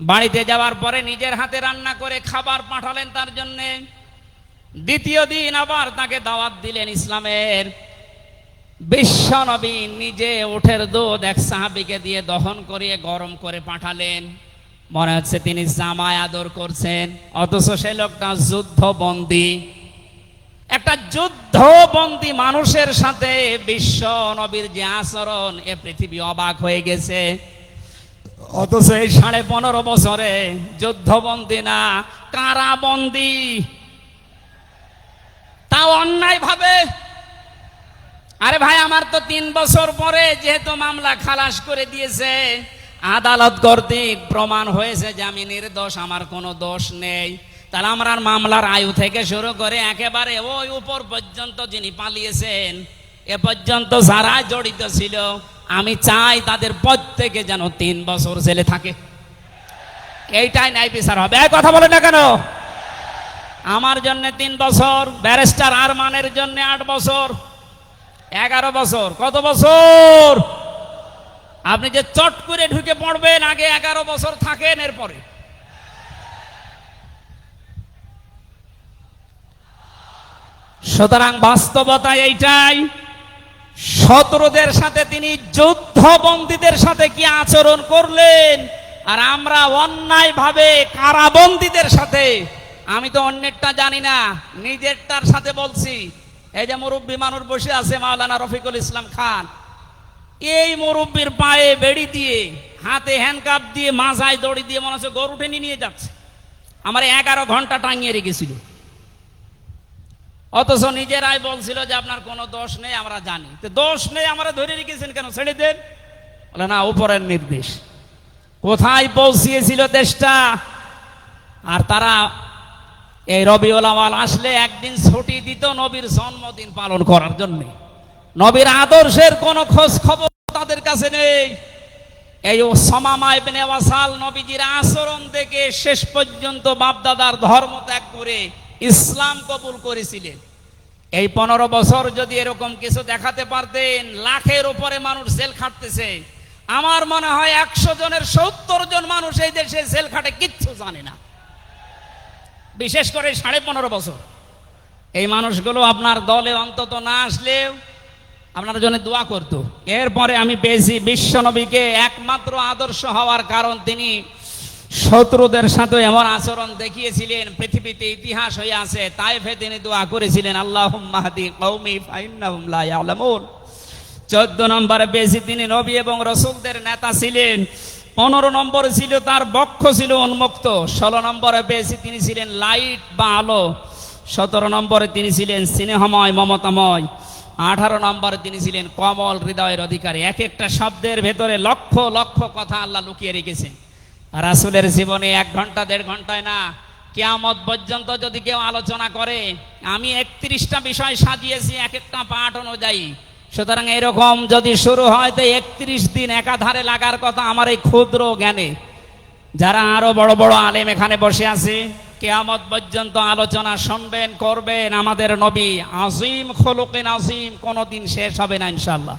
বাড়িতে যাওয়ার পরে নিজের হাতে রান্না করে খাবার পাঠালেন তার জন্য। দ্বিতীয় দিন আবার তাকে দাওয়াত দিলেন ইসলামের। বিশ্ব নবী নিজে উটের দুধ এক সাহাবীকে দিয়ে দহন করিয়ে গরম করে পাঠালেন। মনে হচ্ছে তিনি জামায় আদর করছেন, অথচ সে লোকটা যুদ্ধবন্দী। একটা যুদ্ধবন্দী মানুষের সাথে বিশ্ব নবীর যে আচরণ, এ পৃথিবী অবাক হয়ে গেছে। অথচ এই 15.5 বছরে যুদ্ধবন্দী না, কারাবন্দী, তাও অন্যায় ভাবে। আরে ভাই, আমার তো 3 বছর পরে যেহেতু মামলা খালাস করে দিয়েছে, আদালত কর্তৃক প্রমাণ হয়েছে যে আমি নির্দোষ, আমার কোনো দোষ নেই, তাহলে আমরা মামলার আয়ু থেকে শুরু করে একেবারে ওই উপর পর্যন্ত যিনি পালিয়েছেন এ পর্যন্ত যারা জড়িত ছিল, আমি চাই তাদের প্রত্যেকে যেন 3 বছর জেলে থাকে। এইটাই ন্যায় বিচার হবে। এই কথা বলে না কেন? আমার জন্য 3 বছর, ব্যারিস্টার আরমানের জন্য 8 বছর, 11 বছর। কত বছর? আপনি যে চট করে ঢুকে পড়বেন, আগে 11 বছর থাকেন, এরপরে। সুতরাং বাস্তবতা এইটাই। শত্রুদের সাথে তিনি যুদ্ধবন্দীদের সাথে কি আচরণ করলেন, আর আমরা অন্যায় ভাবে কারাবন্দীদের সাথে। আমি তো অন্যেরটা জানি না, নিজেরটার সাথে বলছি। এই যে মুরব্বী মানুষ বসে আছে মাওলানা রফিকুল ইসলাম খান, এই মুরব্বীর পায়ে বেড়ি দিয়ে, হাতে হ্যান্ডকাপ দিয়ে, মাথায় দড়ি দিয়ে মনে হচ্ছে গরু টেনে নিয়ে যাচ্ছে। আমার 11 ঘন্টা টাঙিয়ে রেখেছিল, অথচ নিজেরাই বলছিল যে আপনার কোনো দোষ নেই, আমরা জানি। তো দোষ নেই, আমরা ধরে রেখেছেন কেন, ছেড়ে দেন। বলে না, উপরের নির্দেশ। কোথায় পৌঁছিয়েছিল দেশটা। আর তারা এই রবিউল আউয়াল আসলে একদিন ছুটি দিত নবীর জন্মদিন পালন করার জন্য। নবীর আদর্শের কোনো খোঁজ খবর তাদের কাছে নেই। এই সামামা ইবনে ওয়াসাল নবীজির আচরণ দেখে শেষ পর্যন্ত বাপদাদার ধর্ম ত্যাগ করে ইসলাম কবুল করেছিলেন। এই 15 বছর যদি এরকম কিছু দেখাতে পারতেন, লাখের উপরে মানুষ জেল খাটতেছে। আমার মনে হয় 100 জনের 70 জন মানুষ এই দেশে জেল খাটে, কিচ্ছু জানে না। বিশেষ করে 15.5 বছর এই মানুষগুলো আপনার দলে অন্তত না আসলেও আপনার জন্য দোয়া করত। এরপরে আমি পেয়েছি বিশ্ব নবীকে একমাত্র আদর্শ হওয়ার কারণ তিনি শত্রুদের সাথে এমন আচরণ দেখিয়েছিলেন, পৃথিবীতে ইতিহাস হয়ে আছে। তাইফে তিনি দোয়া করেছিলেন, আল্লাহুম্মা হাদি কওমি ফাইন্নাহুম লা ইয়ালামুন। 14 নম্বরে পেয়েছি তিনি নবী এবং রাসূলদের নেতা ছিলেন। 15 নম্বরে ছিল তার বক্ষ ছিল উন্মুক্ত। 16 নম্বরে পেয়েছি তিনি ছিলেন লাইট বা আলো। 17 নম্বরে তিনি ছিলেন স্নেহময়, মমতাময়। 18 নম্বরে তিনি ছিলেন কমল হৃদয়ের অধিকারী। এক একটা শব্দের ভেতরে লক্ষ লক্ষ কথা আল্লাহ লুকিয়ে রেখেছেন। রাসূলের জীবনে 1 ঘন্টা 1.5 ঘন্টায় না, কিয়ামত পর্যন্ত যদি কেউ আলোচনা করে, আমি 31টা বিষয় সাজিয়েছি এক একটা পাঠ অনুযায়ী। সুতরাং এরকম যদি শুরু হয় তো 31 দিন একাধারে লাগার কথা আমার এই ক্ষুদ্র জ্ঞানে। যারা আরো বড় বড় আলেম এখানে বসে আছে, কিয়ামত পর্যন্ত আলোচনা শুনবেন, করবেন। আমাদের নবী আজিম খুলুকিন আজিম, কোনোদিন শেষ হবে না ইনশাআল্লাহ।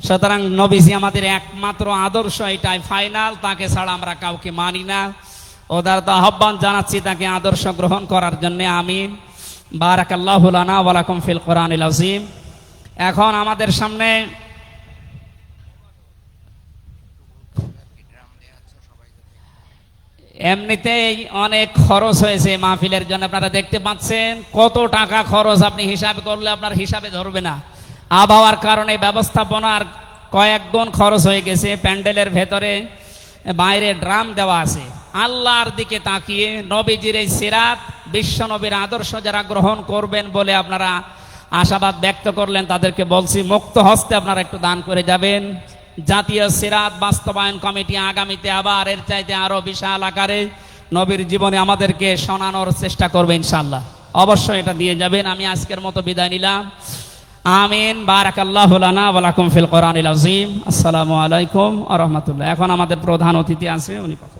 সুতরাং নবীজি আমাদের একমাত্র আদর্শ, এটাই ফাইনাল, তাকে ছাড়া আমরা কাউকে মানি না। ওদার তো আহ্বান জানাচ্ছি তাকে আদর্শ গ্রহণ করার জন্য। আমিন। বারাকাল্লাহু লানা ওয়া লাকুম ফিল কোরআনিল আযীম। এখন আমাদের সামনে এমনিতেই অনেক খরচ হয়েছে মাহফিলের জন্য, আপনারা দেখতে পাচ্ছেন কত টাকা খরচ। আপনি হিসাব করলে আপনার হিসাবে ধরবে না। আবহাওয়ার কারণে ব্যবস্থাপনার কয়েক গুণ খরচ হয়ে গেছে। প্যান্ডেলের ভেতরে বাইরে ড্রাম দেওয়া আছে। আল্লাহর দিকে তাকিয়ে নবীজির এই সিরাত, বিশ্ব নবীর আদর্শ যারা গ্রহণ করবেন বলে আপনারা আশাবাদ ব্যক্ত করলেন, তাদেরকে বলছি মুক্ত হস্তে আপনারা একটু দান করে যাবেন। জাতীয় সিরাত বাস্তবায়ন কমিটি আগামীতে আবার এর চাইতে আরো বিশাল আকারে নবীর জীবনে আমাদেরকে শোনানোর চেষ্টা করবে ইনশাআল্লাহ। অবশ্যই এটা দিয়ে যাবেন। আমি আজকের মতো বিদায় নিলাম। আমিন। বারাকাল্লাহু লানা ওয়া লাকুম ফিল কোরআনিল আযীম। আসসালামু আলাইকুম ওয়া রাহমাতুল্লাহ। এখন আমাদের প্রধান অতিথি আছে, উনি কথা